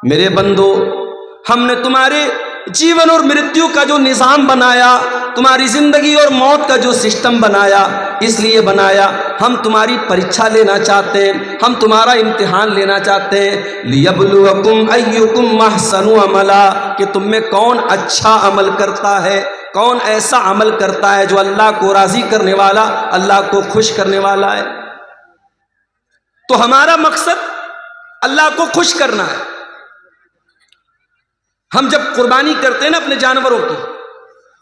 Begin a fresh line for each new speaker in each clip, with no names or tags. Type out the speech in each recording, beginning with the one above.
میرے بندو، ہم نے تمہارے جیون اور مرتیو کا جو نظام بنایا، تمہاری زندگی اور موت کا جو سسٹم بنایا، اس لیے بنایا ہم تمہاری پریچھا لینا چاہتے ہیں، ہم تمہارا امتحان لینا چاہتے ہیں۔ لِيَبْلُوَكُمْ أَيُّكُمْ أَحْسَنُ عَمَلًا، کہ تم میں کون اچھا عمل کرتا ہے، کون ایسا عمل کرتا ہے جو اللہ کو راضی کرنے والا، اللہ کو خوش کرنے والا ہے۔ تو ہمارا مقصد اللہ کو خوش کرنا ہے۔ ہم جب قربانی کرتے ہیں نا اپنے جانوروں کی،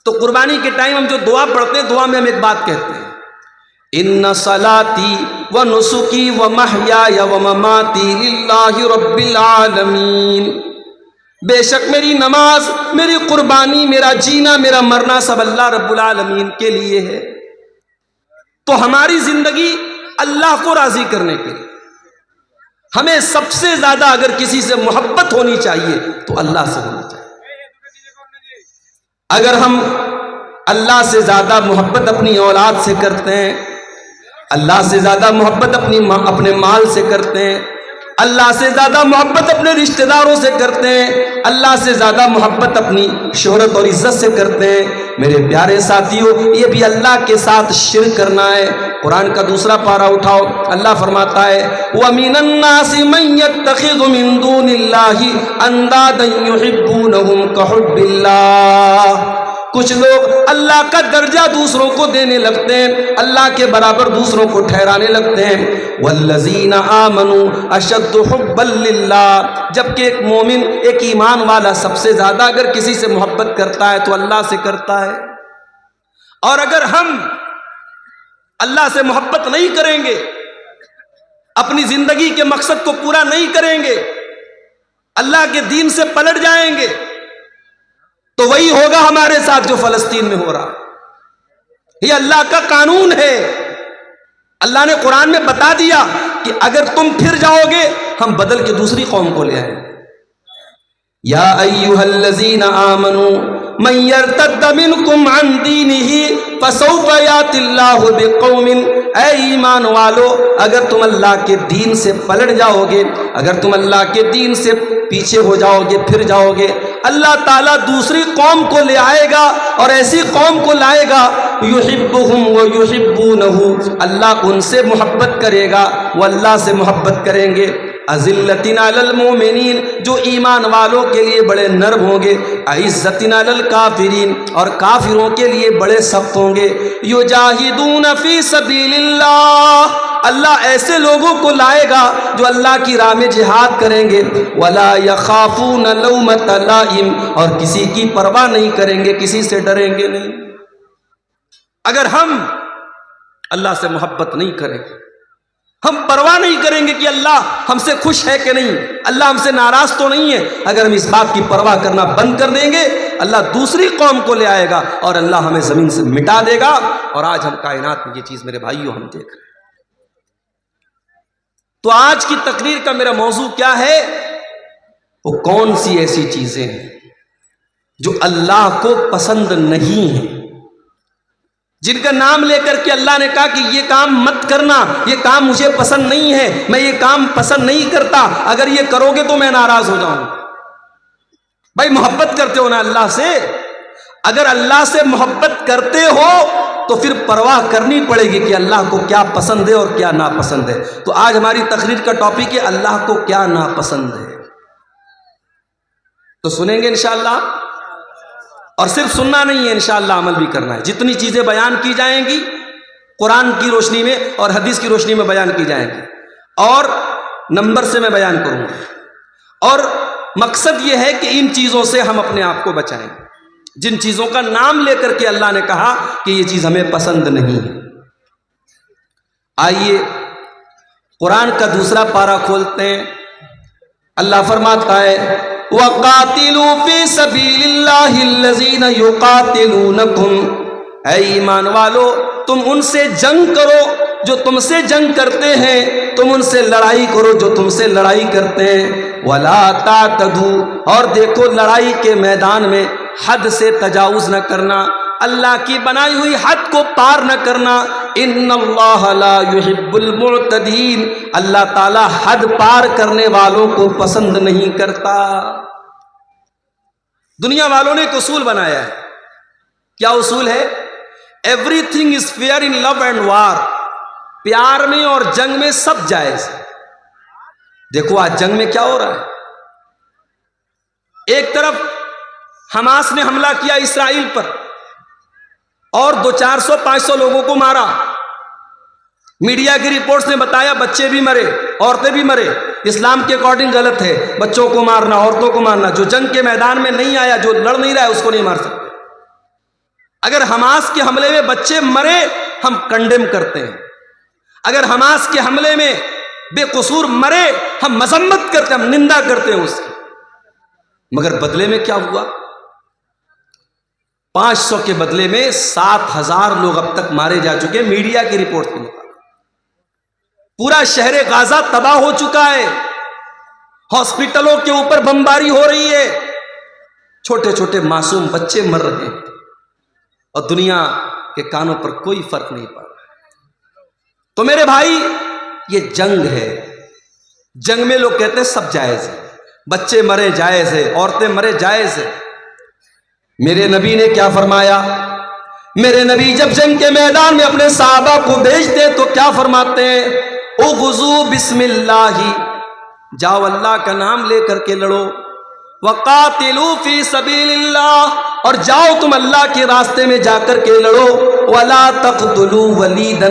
تو قربانی کے ٹائم ہم جو دعا پڑھتے ہیں، دعا میں ہم ایک بات کہتے ہیں، ان صلاتی و نسکی و محیای و مماتی للہ رب العالمین، بے شک میری نماز، میری قربانی، میرا جینا، میرا مرنا سب اللہ رب العالمین کے لیے ہے۔ تو ہماری زندگی اللہ کو راضی کرنے کے لیے ہمیں سب سے زیادہ اگر کسی سے محبت ہونی چاہیے تو اللہ سے ہونی چاہیے۔ اگر ہم اللہ سے زیادہ محبت اپنی اولاد سے کرتے ہیں، اللہ سے زیادہ محبت اپنے مال سے کرتے ہیں، اللہ سے زیادہ محبت اپنے رشتہ داروں سے کرتے ہیں، اللہ سے زیادہ محبت اپنی شہرت اور عزت سے کرتے ہیں، میرے پیارے ساتھیوں، یہ بھی اللہ کے ساتھ شرک کرنا ہے۔ قرآن کا دوسرا پارہ اٹھاؤ، اللہ فرماتا ہے وَمِنَ النَّاسِ مَن يَتَّخِذُ مِن دُونِ اللَّهِ أَندَادًا يُحِبُّونَهُمْ كَحُبِّ اللَّهِ، کچھ لوگ اللہ کا درجہ دوسروں کو دینے لگتے ہیں، اللہ کے برابر دوسروں کو ٹھہرانے لگتے ہیں۔ وَالَّذِينَ آمَنُوا أَشَدُّ حُبًّا لِلَّهِ، جبکہ ایک مومن، ایک ایمان والا سب سے زیادہ اگر کسی سے محبت کرتا ہے تو اللہ سے کرتا ہے۔ اور اگر ہم اللہ سے محبت نہیں کریں گے، اپنی زندگی کے مقصد کو پورا نہیں کریں گے، اللہ کے دین سے پلٹ جائیں گے، تو وہی ہوگا ہمارے ساتھ جو فلسطین میں ہو رہا۔ یہ اللہ کا قانون ہے۔ اللہ نے قرآن میں بتا دیا کہ اگر تم پھر جاؤ گے ہم بدل کے دوسری قوم کو لے آئیں گے۔ یا ایھا الذین آمنوا من یرتد منکم عن دینہ فسوف یأتی اللہ بقوم، اے ایمان والو، اگر تم اللہ کے دین سے پلٹ جاؤ گے، اگر تم اللہ کے دین سے پیچھے ہو جاؤ گے، پھر جاؤ گے، اللہ تعالیٰ دوسری قوم کو لے آئے گا اور ایسی قوم کو لائے گا یحبہم ویحبونہ، اللہ ان سے محبت کرے گا، وہ اللہ سے محبت کریں گے۔ اذلۃ علی المؤمنین، جو ایمان والوں کے لیے بڑے نرم ہوں گے، عزت علی الکافرین، اور کافروں کے لیے بڑے سخت ہوں گے۔ یجاہدون فی سبیل اللہ، اللہ ایسے لوگوں کو لائے گا جو اللہ کی راہ میں جہاد کریں گے۔ ولا یخافون لومۃ لائم، اور کسی کی پرواہ نہیں کریں گے، کسی سے ڈریں گے نہیں۔ اگر ہم اللہ سے محبت نہیں کریں گے، ہم پرواہ نہیں کریں گے کہ اللہ ہم سے خوش ہے کہ نہیں، اللہ ہم سے ناراض تو نہیں ہے، اگر ہم اس بات کی پرواہ کرنا بند کر دیں گے، اللہ دوسری قوم کو لے آئے گا اور اللہ ہمیں زمین سے مٹا دے گا۔ اور آج ہم کائنات میں یہ چیز میرے بھائیوں ہم دیکھ رہے ہیں۔ تو آج کی تقریر کا میرا موضوع کیا ہے؟ وہ کون سی ایسی چیزیں ہیں جو اللہ کو پسند نہیں ہیں، جن کا نام لے کر کے اللہ نے کہا کہ یہ کام مت کرنا، یہ کام مجھے پسند نہیں ہے، میں یہ کام پسند نہیں کرتا، اگر یہ کرو گے تو میں ناراض ہو جاؤں۔ بھائی محبت کرتے ہو نا اللہ سے، اگر اللہ سے محبت کرتے ہو تو پھر پرواہ کرنی پڑے گی کہ اللہ کو کیا پسند ہے اور کیا ناپسند ہے۔ تو آج ہماری تقریر کا ٹاپک ہے اللہ کو کیا ناپسند ہے۔ تو سنیں گے انشاءاللہ، اور صرف سننا نہیں ہے، انشاءاللہ عمل بھی کرنا ہے۔ جتنی چیزیں بیان کی جائیں گی قرآن کی روشنی میں اور حدیث کی روشنی میں بیان کی جائیں گی، اور نمبر سے میں بیان کروں گا، اور مقصد یہ ہے کہ ان چیزوں سے ہم اپنے آپ کو بچائیں، جن چیزوں کا نام لے کر کے اللہ نے کہا کہ یہ چیز ہمیں پسند نہیں ہے۔ آئیے قرآن کا دوسرا پارہ کھولتے ہیں۔ اللہ فرماتا ہے وَقَاتِلُوا فِي سَبِيلِ اللَّهِ الَّذِينَ يُقَاتِلُونَكُمْ، اے ایمان والو تم ان سے جنگ کرو جو تم سے جنگ کرتے ہیں، تم ان سے لڑائی کرو جو تم سے لڑائی کرتے ہیں۔ وَلَا تَعْتَدُوا، اور دیکھو لڑائی کے میدان میں حد سے تجاوز نہ کرنا۔ اللہ کی بنائی ہوئی حد کو پار نہ کرنا. ان اللہ لا یحب المعتدین، اللہ تعالی حد پار کرنے والوں کو پسند نہیں کرتا. دنیا والوں نے ایک اصول بنایا ہے. کیا اصول ہے؟ Everything is fair in love and war. پیار میں اور جنگ میں سب جائز ہے. دیکھو آج جنگ میں کیا ہو رہا ہے. ایک طرف حماس نے حملہ کیا اسرائیل پر اور 400-500 لوگوں کو مارا. میڈیا کی رپورٹس نے بتایا بچے بھی مرے، عورتیں بھی مرے. اسلام کے اکارڈنگ غلط ہے بچوں کو مارنا، عورتوں کو مارنا. جو جنگ کے میدان میں نہیں آیا، جو لڑ نہیں رہا ہے، اس کو نہیں مار سکتے. اگر حماس کے حملے میں بچے مرے ہم کنڈیم کرتے ہیں. اگر حماس کے حملے میں بے قصور مرے ہم مذمت کرتے ہیں، ہم نندا کرتے ہیں اس کی. مگر بدلے میں کیا ہوا؟ 500 کے بدلے میں 7,000 لوگ اب تک مارے جا چکے. میڈیا کی رپورٹ کے مطابق پورا شہر غازہ تباہ ہو چکا ہے. ہاسپٹلوں کے اوپر بمباری ہو رہی ہے. چھوٹے چھوٹے معصوم بچے مر رہے ہیں اور دنیا کے کانوں پر کوئی فرق نہیں پڑ رہا. تو میرے بھائی یہ جنگ ہے. جنگ میں لوگ کہتے ہیں سب جائز ہے. بچے مرے جائز ہے، عورتیں مرے جائز ہے. میرے نبی نے کیا فرمایا؟ میرے نبی جب جنگ کے میدان میں اپنے صحابہ کو بھیجتے تو کیا فرماتے ہیں؟ اغزو بسم اللہ، جاؤ اللہ کا نام لے کر کے لڑو. وقاتلوا فی سبیل اللہ، اور جاؤ تم اللہ کے راستے میں جا کر کے لڑو. ولا تقتلوا ولیدا،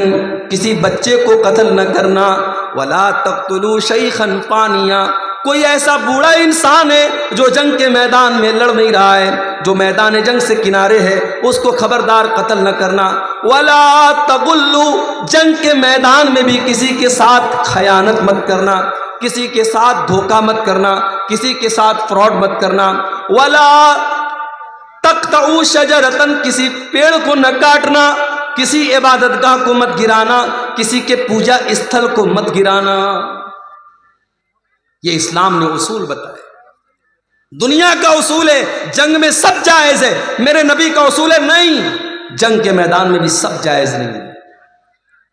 کسی بچے کو قتل نہ کرنا. ولا تقتلوا شیخا فانیا، کوئی ایسا بوڑھا انسان ہے جو جنگ کے میدان میں لڑ نہیں رہا ہے، جو میدان جنگ سے کنارے ہے، اس کو خبردار قتل نہ کرنا. ولا تغلوا، جنگ کے میدان میں بھی کسی کے ساتھ خیانت مت کرنا، کسی کے ساتھ دھوکہ مت کرنا، کسی کے ساتھ فراڈ مت کرنا. ولا تقطعوا شجرۃ، کسی پیڑ کو نہ کاٹنا، کسی عبادت گاہ کو مت گرانا، کسی کے پوجا استھل کو مت گرانا. یہ اسلام نے اصول بتائے. دنیا کا اصول ہے جنگ میں سب جائز ہے. میرے نبی کا اصول ہے نہیں، جنگ کے میدان میں بھی سب جائز نہیں.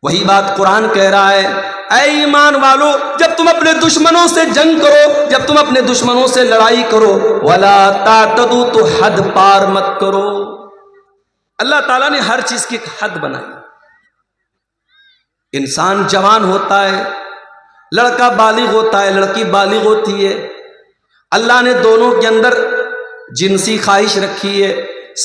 وہی بات قرآن کہہ رہا ہے، اے ایمان والو جب تم اپنے دشمنوں سے جنگ کرو، جب تم اپنے دشمنوں سے لڑائی کرو، ولا تعتدوا، تو حد پار مت کرو. اللہ تعالیٰ نے ہر چیز کی ایک حد بنائی. انسان جوان ہوتا ہے، لڑکا بالغ ہوتا ہے، لڑکی بالغ ہوتی ہے. اللہ نے دونوں کے اندر جنسی خواہش رکھی ہے،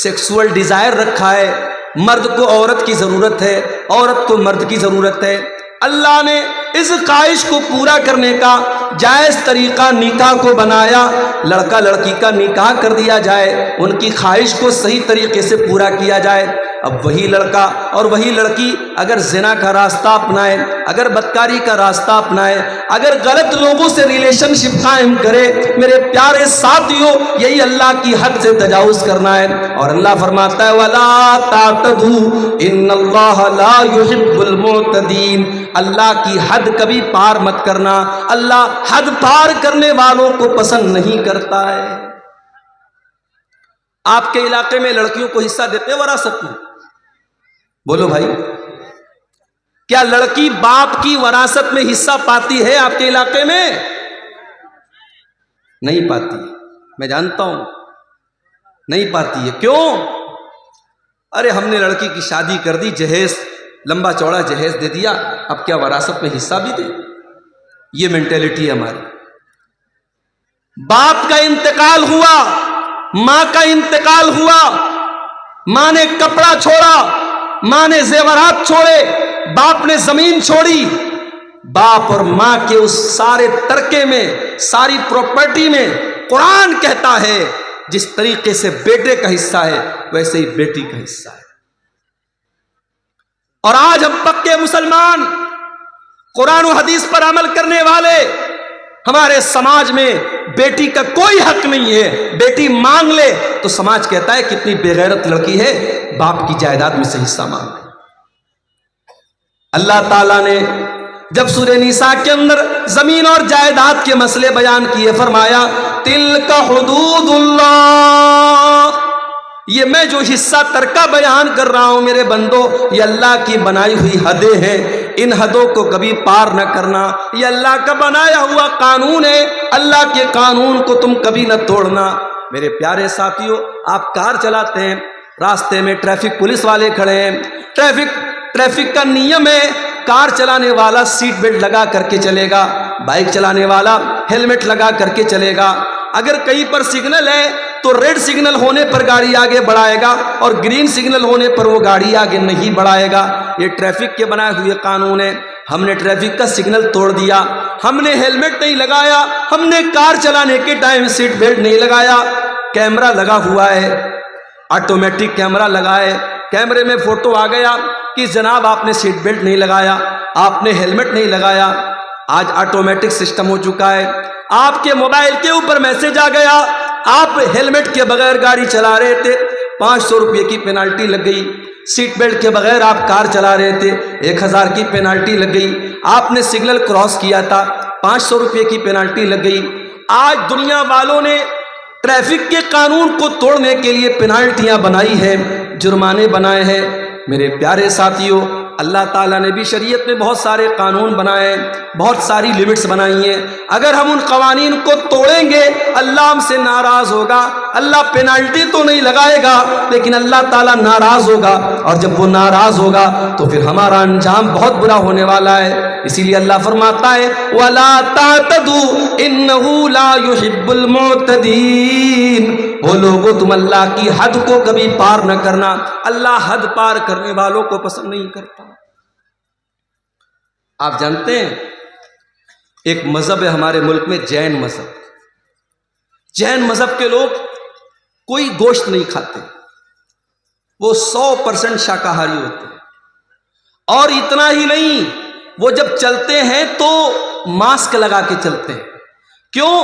سیکسول ڈیزائر رکھا ہے. مرد کو عورت کی ضرورت ہے، عورت کو مرد کی ضرورت ہے. اللہ نے اس خواہش کو پورا کرنے کا جائز طریقہ نکاح کو بنایا. لڑکا لڑکی کا نکاح کر دیا جائے، ان کی خواہش کو صحیح طریقے سے پورا کیا جائے. اب وہی لڑکا اور وہی لڑکی اگر زنا کا راستہ اپنائے، اگر بدکاری کا راستہ اپنائے، اگر غلط لوگوں سے ریلیشن شپ قائم کرے، میرے پیارے ساتھیوں یہی اللہ کی حد سے تجاوز کرنا ہے. اور اللہ فرماتا ہے وَلَا تَعْتَدُوا إِنَّ اللَّهَ لَا يُحِبُّ الْمُعْتَدِينَ، اللہ کی حد کبھی پار مت کرنا. اللہ حد پار کرنے والوں کو پسند نہیں کرتا ہے. آپ کے علاقے میں لڑکیوں کو حصہ دیتے ہیں وراثت میں؟ بولو بھائی، کیا لڑکی باپ کی وراثت میں حصہ پاتی ہے آپ کے علاقے میں؟ نہیں پاتی. میں جانتا ہوں نہیں پاتی ہے. کیوں؟ ارے ہم نے لڑکی کی شادی کر دی، جہیز لمبا چوڑا جہیز دے دیا، اب کیا وراثت میں حصہ بھی دے؟ یہ مینٹیلٹی ہے ہماری. باپ کا انتقال ہوا، ماں کا انتقال ہوا، ماں نے کپڑا چھوڑا، ماں نے زیورات چھوڑے، باپ نے زمین چھوڑی. باپ اور ماں کے اس سارے ترکے میں، ساری پراپرٹی میں قرآن کہتا ہے جس طریقے سے بیٹے کا حصہ ہے ویسے ہی بیٹی کا حصہ ہے. اور آج ہم پکے مسلمان، قرآن و حدیث پر عمل کرنے والے، ہمارے سماج میں بیٹی کا کوئی حق نہیں ہے. بیٹی مانگ لے تو سماج کہتا ہے کتنی بے غیرت لڑکی ہے، باپ کی جائیداد میں سے حصہ مانگ لے. اللہ تعالیٰ نے جب سورہ نساء کے اندر زمین اور جائیداد کے مسئلے بیان کیے فرمایا تلک حدود اللہ، یہ میں جو حصہ ترکہ بیان کر رہا ہوں میرے بندو، یہ اللہ کی بنائی ہوئی حدیں ہیں، ان حدوں کو کبھی پار نہ کرنا، یہ اللہ کا بنایا ہوا قانون ہے، اللہ کے قانون کو تم کبھی نہ توڑنا۔ میرے پیارے ساتھیوں، آپ کار چلاتے ہیں، راستے میں ٹریفک پولیس والے کھڑے ہیں، ٹریفک کا نیم ہے، کار چلانے والا سیٹ بیلٹ لگا کر کے چلے گا، بائک چلانے والا ہیلمٹ لگا کر کے چلے گا۔ اگر کہیں پر سگنل ہے تو ریڈ سگنل ہونے پر گاڑی آگے بڑھائے گا اور گرین سگنل ہونے پر وہ گاڑی آگے نہیں بڑھائے گا۔ یہ ٹریفک کے بنائے ہوئے قانون ہے۔ ہم نے ٹریفک کا سگنل توڑ دیا، ہم نے ہیلمٹ نہیں لگایا، ہم نے کار چلانے کے ٹائم سیٹ بیلٹ نہیں لگایا، کیمرہ لگا ہوا ہے، آٹومیٹک کیمرہ لگا ہے، کیمرے میں فوٹو آ گیا کہ جناب آپ نے سیٹ بیلٹ نہیں لگایا، آپ نے ہیلمٹ نہیں لگایا۔ آج آٹومیٹک سسٹم ہو چکا ہے، آپ کے موبائل کے اوپر میسج آ گیا، آپ ہیلمٹ کے بغیر گاڑی چلا رہے تھے، 500 روپے کی پینالٹی لگ گئی۔ سیٹ بیلٹ کے بغیر آپ کار چلا رہے تھے، 1000 کی پینالٹی لگ گئی۔ آپ نے سگنل کراس کیا تھا، 500 روپے کی پینالٹی لگ گئی۔ آج دنیا والوں نے ٹریفک کے قانون کو توڑنے کے لیے پینالٹیاں بنائی ہیں، جرمانے بنائے ہیں۔ میرے پیارے ساتھیوں، اللہ تعالیٰ نے بھی شریعت میں بہت سارے قانون بنائے ہیں، بہت ساری لیمٹس بنائی ہیں۔ اگر ہم ان قوانین کو توڑیں گے اللہ ہم سے ناراض ہوگا۔ اللہ پینالٹی تو نہیں لگائے گا لیکن اللہ تعالیٰ ناراض ہوگا، اور جب وہ ناراض ہوگا تو پھر ہمارا انجام بہت برا ہونے والا ہے۔ اسی لیے اللہ فرماتا ہے وَلَا تَعْتَدُوا إِنَّهُ لَا يُحِبُّ الْمُعْتَدِينَ۔ وہ لوگوں تم اللہ کی حد کو کبھی پار نہ کرنا، اللہ حد پار کرنے والوں کو پسند نہیں کرتا۔ آپ جانتے ہیں ایک مذہب ہے ہمارے ملک میں، جین مذہب۔ جین مذہب کے لوگ کوئی گوشت نہیں کھاتے، وہ 100% شاکاہاری ہوتے ہیں، اور اتنا ہی نہیں، وہ جب چلتے ہیں تو ماسک لگا کے چلتے ہیں۔ کیوں؟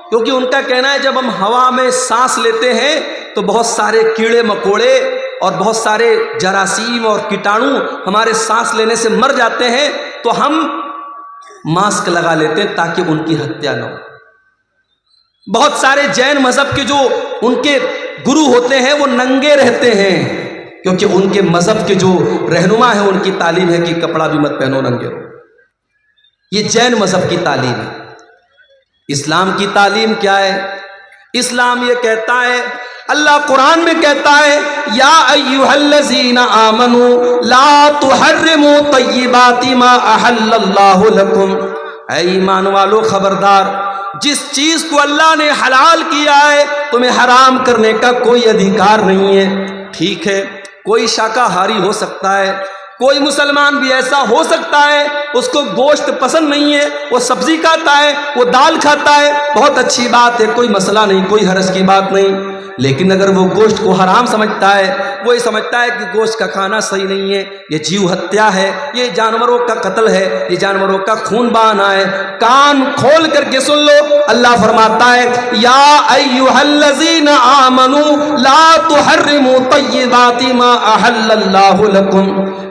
کیونکہ ان کا کہنا ہے جب ہم ہوا میں سانس لیتے ہیں تو بہت سارے کیڑے مکوڑے اور بہت سارے جراثیم اور کیٹانو ہمارے سانس لینے سے مر جاتے ہیں، تو ہم ماسک لگا لیتے ہیں تاکہ ان کی ہتیا نہ ہو۔ بہت سارے جین مذہب کے جو ان کے گرو ہوتے ہیں وہ ننگے رہتے ہیں، کیونکہ ان کے مذہب کے جو رہنما ہیں ان کی تعلیم ہے کہ کپڑا بھی مت پہنو، ننگے رہو۔ یہ جین مذہب کی تعلیم ہے۔ اسلام کی تعلیم کیا ہے؟ اسلام یہ کہتا ہے، اللہ قرآن میں کہتا ہے یا ایھا الذین آمنوا لا تحرموا طیبات ما احل اللہ لکم۔ اے ایمان والو خبردار، جس چیز کو اللہ نے حلال کیا ہے تمہیں حرام کرنے کا کوئی ادھیکار نہیں ہے۔ ٹھیک ہے، کوئی شاکاہاری ہو سکتا ہے، کوئی مسلمان بھی ایسا ہو سکتا ہے اس کو گوشت پسند نہیں ہے، وہ سبزی کھاتا ہے، وہ دال کھاتا ہے، بہت اچھی بات ہے، کوئی مسئلہ نہیں، کوئی حرج کی بات نہیں۔ لیکن اگر وہ گوشت کو حرام سمجھتا ہے، وہ یہ سمجھتا ہے کہ گوشت کا کھانا صحیح نہیں ہے، یہ جیو ہتیا ہے، یہ جانوروں کا قتل ہے، یہ جانوروں کا خون بہانا ہے، کان کھول کر کے سن لو، اللہ فرماتا ہے یا ایھا الذین آمنوا لا تحرموا طیبات ما احل اللہ لکم۔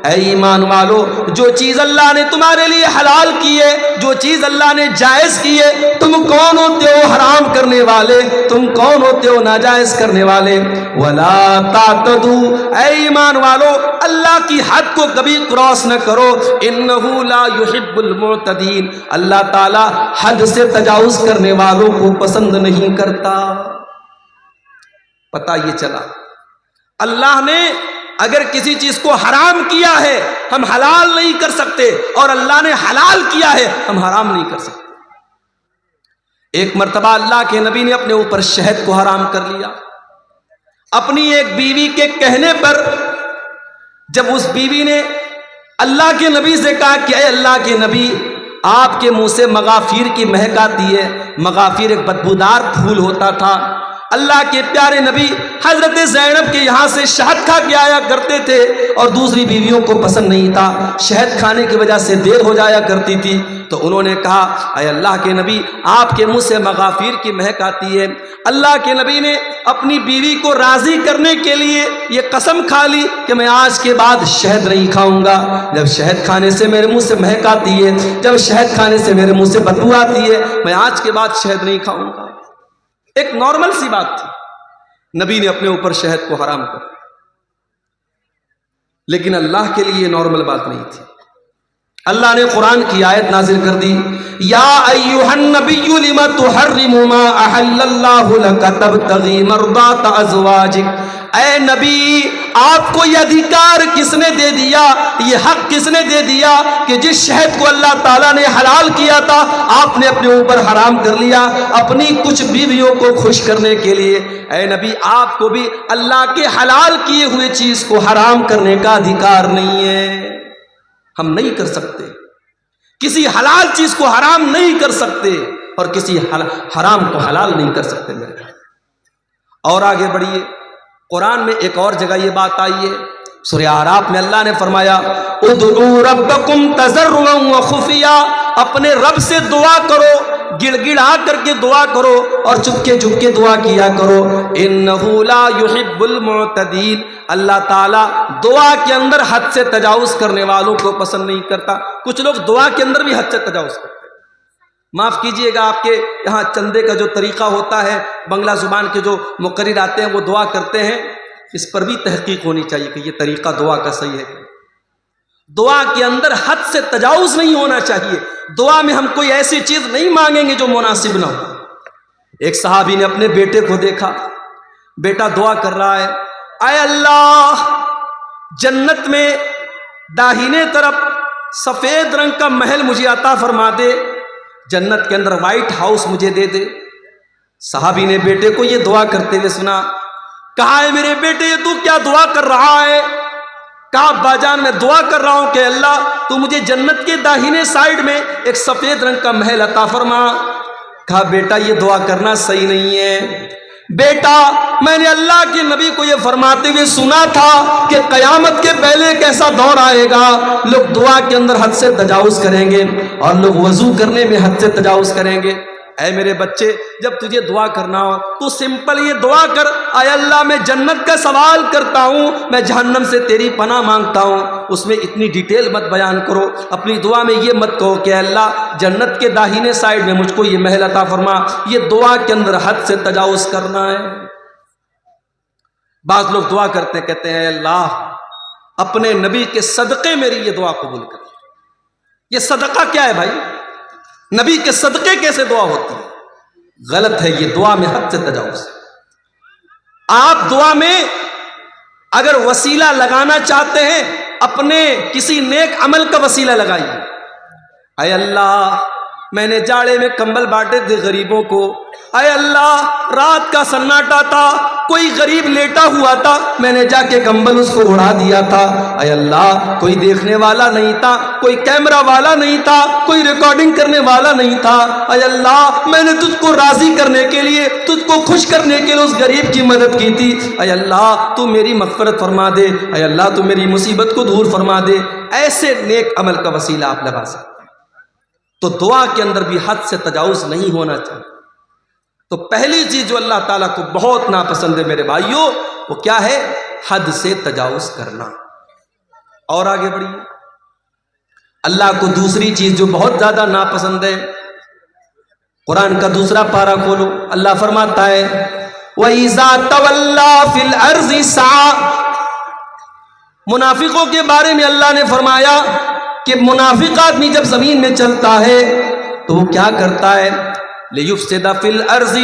اے ایمان والو، جو چیز اللہ نے تمہارے لیے حلال کی ہے، جو چیز اللہ نے جائز کی ہے، تم کون ہوتے ہو حرام کرنے والے؟ تم کون ہوتے ہو ناجائز کرنے والے؟ وَلَا تَعْتَدُوا، اے ایمان والو اللہ کی حد کو کبھی کراس نہ کرو، إِنَّهُ لَا يُحِبُّ الْمُعْتَدِينَ، اللہ تعالی حد سے تجاوز کرنے والوں کو پسند نہیں کرتا۔ پتہ یہ چلا اللہ نے اگر کسی چیز کو حرام کیا ہے ہم حلال نہیں کر سکتے، اور اللہ نے حلال کیا ہے ہم حرام نہیں کر سکتے۔ ایک مرتبہ اللہ کے نبی نے اپنے اوپر شہد کو حرام کر لیا، اپنی ایک بیوی کے کہنے پر۔ جب اس بیوی نے اللہ کے نبی سے کہا کہ اے اللہ کے نبی، آپ کے منہ سے مغافیر کی مہک آتی ہے، مغافیر ایک بدبودار پھول ہوتا تھا، اللہ کے پیارے نبی حضرت زینب کے یہاں سے شہد کھا کے آیا کرتے تھے، اور دوسری بیویوں کو پسند نہیں تھا، شہد کھانے کی وجہ سے دیر ہو جایا کرتی تھی۔ تو انہوں نے کہا اے اللہ کے نبی، آپ کے منہ سے مغافیر کی مہک آتی ہے۔ اللہ کے نبی نے اپنی بیوی کو راضی کرنے کے لیے یہ قسم کھا لی کہ میں آج کے بعد شہد نہیں کھاؤں گا، جب شہد کھانے سے میرے منہ سے مہک آتی ہے، جب شہد کھانے سے میرے منہ سے بدبو آتی ہے، میں آج کے بعد شہد نہیں کھاؤں گا۔ ایک نارمل سی بات تھی، نبی نے اپنے اوپر شہد کو حرام کر دیا، لیکن اللہ کے لیے یہ نارمل بات نہیں تھی۔ اللہ نے قرآن کی آیت نازل کر دی، یا ایھا النبی لم تحرم ما احل اللہ لک تبتغی مرضات ازواجک، اے نبی آپ کو یہ ادھیکار کس نے دے دیا، یہ حق کس نے دے دیا کہ جس شہد کو اللہ تعالیٰ نے حلال کیا تھا آپ نے اپنے اوپر حرام کر لیا اپنی کچھ بیویوں کو خوش کرنے کے لیے؟ اے نبی آپ کو بھی اللہ کے حلال کیے ہوئے چیز کو حرام کرنے کا ادھیکار نہیں ہے، ہم نہیں کر سکتے، کسی حلال چیز کو حرام نہیں کر سکتے اور کسی حرام کو حلال نہیں کر سکتے میرے بھائی۔ اور آگے بڑھیے، قرآن میں ایک اور جگہ یہ بات آئی ہے، سورہ اعراف میں اللہ نے فرمایا ادعوا ربکم تضرعا وخفیا، اپنے رب سے دعا کرو، گڑ گڑا کر کے دعا کرو اور چپکے چپکے دعا کیا کرو، انہ لا یحب المعتدین، اللہ تعالیٰ دعا کے اندر حد سے تجاوز کرنے والوں کو پسند نہیں کرتا۔ کچھ لوگ دعا کے اندر بھی حد سے تجاوز کرتے ہیں۔ معاف کیجئے گا، آپ کے یہاں چندے کا جو طریقہ ہوتا ہے، بنگلہ زبان کے جو مقرر آتے ہیں وہ دعا کرتے ہیں، اس پر بھی تحقیق ہونی چاہیے کہ یہ طریقہ دعا کا صحیح ہے کہ دعا کے اندر حد سے تجاوز نہیں ہونا چاہیے۔ دعا میں ہم کوئی ایسی چیز نہیں مانگیں گے جو مناسب نہ ہو۔ ایک صحابی نے اپنے بیٹے کو دیکھا، بیٹا دعا کر رہا ہے، اے اللہ جنت میں داہنے طرف سفید رنگ کا محل مجھے عطا فرما دے، جنت کے اندر وائٹ ہاؤس مجھے دے دے۔ صحابی نے بیٹے کو یہ دعا کرتے ہوئے سنا، کہا ہے میرے بیٹے یہ تو کیا دعا کر رہا ہے؟ کہا ابا جان میں دعا کر رہا ہوں کہ اللہ تو مجھے جنت کے داہنے سائیڈ میں ایک سفید رنگ کا محل عطا فرما۔ کہا بیٹا یہ دعا کرنا صحیح نہیں ہے بیٹا، میں نے اللہ کے نبی کو یہ فرماتے ہوئے سنا تھا کہ قیامت کے پہلے ایک ایسا دور آئے گا لوگ دعا کے اندر حد سے تجاوز کریں گے اور لوگ وضو کرنے میں حد سے تجاوز کریں گے۔ اے میرے بچے جب تجھے دعا کرنا ہو تو سمپل یہ دعا کر، اے اللہ میں جنت کا سوال کرتا ہوں، میں جہنم سے تیری پناہ مانگتا ہوں۔ اس میں اتنی ڈیٹیل مت بیان کرو، اپنی دعا میں یہ مت کہو کہ اللہ جنت کے داہنے سائیڈ میں مجھ کو یہ محل عطا فرما، یہ دعا کے اندر حد سے تجاوز کرنا ہے۔ بعض لوگ دعا کرتے کہتے ہیں اے اللہ اپنے نبی کے صدقے میری یہ دعا قبول کر۔ یہ صدقہ کیا ہے بھائی؟ نبی کے صدقے کیسے دعا ہوتی ہے؟ غلط ہے، یہ دعا میں حد سے تجاوز ہے۔ آپ دعا میں اگر وسیلہ لگانا چاہتے ہیں اپنے کسی نیک عمل کا وسیلہ لگائیے۔ اے اللہ میں نے جاڑے میں کمبل بانٹے تھے غریبوں کو، اے اللہ رات کا سناٹا تھا، کوئی غریب لیٹا ہوا تھا، میں نے جا کے کمبل اس کو اڑا دیا تھا، اے اللہ کوئی دیکھنے والا نہیں تھا، کوئی کیمرہ والا نہیں تھا، کوئی ریکارڈنگ کرنے والا نہیں تھا، اے اللہ میں نے تجھ کو راضی کرنے کے لیے، تجھ کو خوش کرنے کے لیے اس غریب کی مدد کی تھی، اے اللہ تو میری مغفرت فرما دے، اے اللہ تو میری مصیبت کو دور فرما دے۔ ایسے نیک عمل کا وسیلہ آپ لگا سکتے ہیں۔ تو دعا کے اندر بھی حد سے تجاوز نہیں ہونا چاہیے۔ تو پہلی چیز جو اللہ تعالیٰ کو بہت ناپسند ہے میرے بھائیوں وہ کیا ہے؟ حد سے تجاوز کرنا۔ اور آگے بڑھیے، اللہ کو دوسری چیز جو بہت زیادہ ناپسند ہے، قرآن کا دوسرا پارہ کھولو، اللہ فرماتا ہے وَإِذَا تَوَلَّا فِي الْأَرْضِ سَعَى۔ منافقوں کے بارے میں اللہ نے فرمایا کہ منافق آدمی جب زمین میں چلتا ہے تو وہ کیا کرتا ہے؟ لِيُفْسِدَ فِي الْأَرْضِ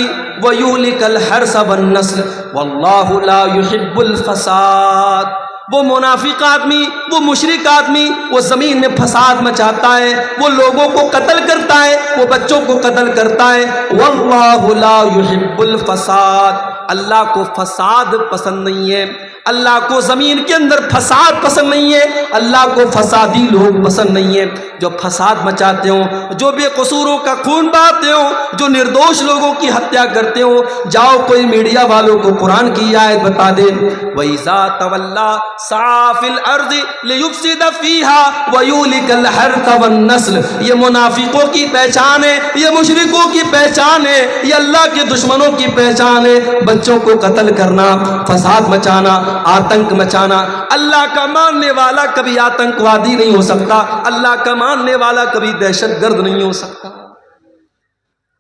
وَيُهْلِكَ الْحَرْثَ وَالنَّسْلَ وَاللَّهُ لَا يُحِبُّ الْفَسَادَ۔ وہ منافق آدمی، وہ مشرک آدمی، وہ زمین میں فساد مچاتا ہے، وہ لوگوں کو قتل کرتا ہے، وہ بچوں کو قتل کرتا ہے۔ وَاللَّهُ لَا يُحِبُّ الْفَسَادَ، اللہ کو فساد پسند نہیں ہے، اللہ کو زمین کے اندر فساد پسند نہیں ہے، اللہ کو فسادی لوگ پسند نہیں ہے، جو فساد مچاتے ہوں، جو بے قصوروں کا خون بہاتے ہوں، جو نردوش لوگوں کی ہتیا کرتے ہوں۔ جاؤ کوئی میڈیا والوں کو قرآن کی آیت بتا دے، وَإِذَا تَوَلَّا سَعَى فِي الْأَرْضِ لِيُفْسِدَ فِيهَا وَيُهْلِكَ الْحَرْثَ وَالنَّسْلَ۔ یہ منافقوں کی پہچان ہے، یہ مشرکوں کی پہچان ہے، یہ اللہ کے دشمنوں کی پہچان ہے، بچوں کو قتل کرنا، فساد مچانا، آتنک مچانا۔ اللہ کا ماننے والا کبھی آتنکوادی نہیں ہو سکتا، اللہ کا ماننے والا کبھی دہشت گرد نہیں ہو سکتا۔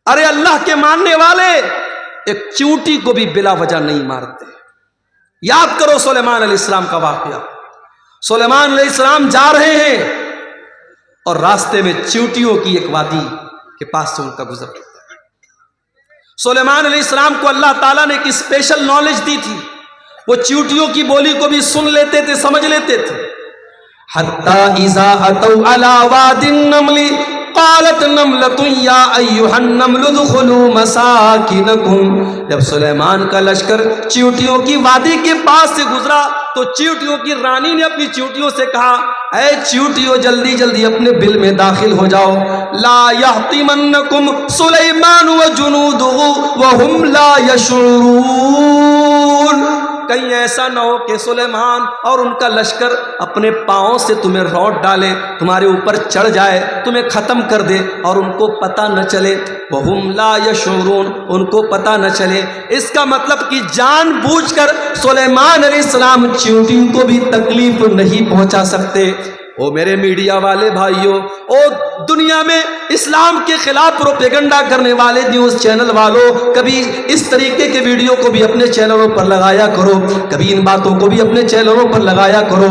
ارے اللہ کے ماننے والے ایک چیونٹی کو بھی بلا وجہ نہیں مارتے. یاد کرو سلیمان علیہ السلام کا واقعہ. سلیمان علیہ السلام جا رہے ہیں اور راستے میں چیونٹیوں کی ایک وادی کے پاس سے ان کا گزر ہوتا ہے. سلیمان علیہ السلام کو اللہ تعالیٰ نے ایک اسپیشل نالج دی تھی. وہ چیونٹیوں کی بولی کو بھی سن لیتے تھے, سمجھ لیتے تھے. حتی اذا اتوا علی واد النمل قالت نملۃ یا ایھا النمل ادخلوا مساکنکم. جب سلیمان کا لشکر چیونٹیوں کی وادی کے پاس سے گزرا تو چیونٹیوں کی رانی نے اپنی چیونٹیوں سے کہا, اے چیونٹیوں جلدی جلدی اپنے بل میں داخل ہو جاؤ. لا یحطمنکم سلیمان وجنودہ وہم لا یشعرون. کہیں ایسا نہ ہو کہ سلیمان اور ان کا لشکر اپنے پاؤں سے تمہیں روٹ ڈالے, تمہارے اوپر چڑھ جائے, تمہیں ختم کر دے اور ان کو پتہ نہ چلے. وہم لا یشعرون, ان کو پتہ نہ چلے. اس کا مطلب کہ جان بوجھ کر سلیمان علیہ السلام چیونٹیوں کو بھی تکلیف نہیں پہنچا سکتے. او میرے میڈیا والے بھائیوں, او دنیا میں اسلام کے خلاف پروپیگنڈا کرنے والے نیوز چینل والوں, کبھی اس طریقے کے ویڈیو کو بھی اپنے چینلوں پر لگایا کرو, کبھی ان باتوں کو بھی اپنے چینلوں پر لگایا کرو.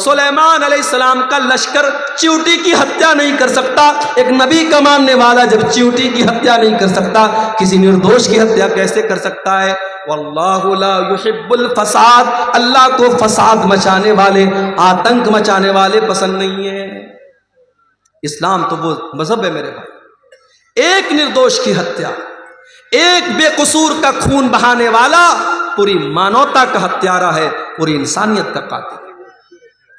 سلیمان علیہ السلام کا لشکر چیونٹی کی ہتیا نہیں کر سکتا. ایک نبی کا ماننے والا جب چیونٹی کی ہتیا نہیں کر سکتا, کسی نردوش کی ہتیا کیسے کر سکتا ہے؟ واللہ لا يحب الفساد, اللہ کو فساد مچانے والے, آتنک مچانے والے پسند نہیں ہے. اسلام تو وہ مذہب ہے میرے بھائی. ایک نردوش کی ہتیا, ایک بے قصور کا خون بہانے والا پوری مانوتا کا ہتھیارہ ہے, پوری انسانیت کا قاتل ہے.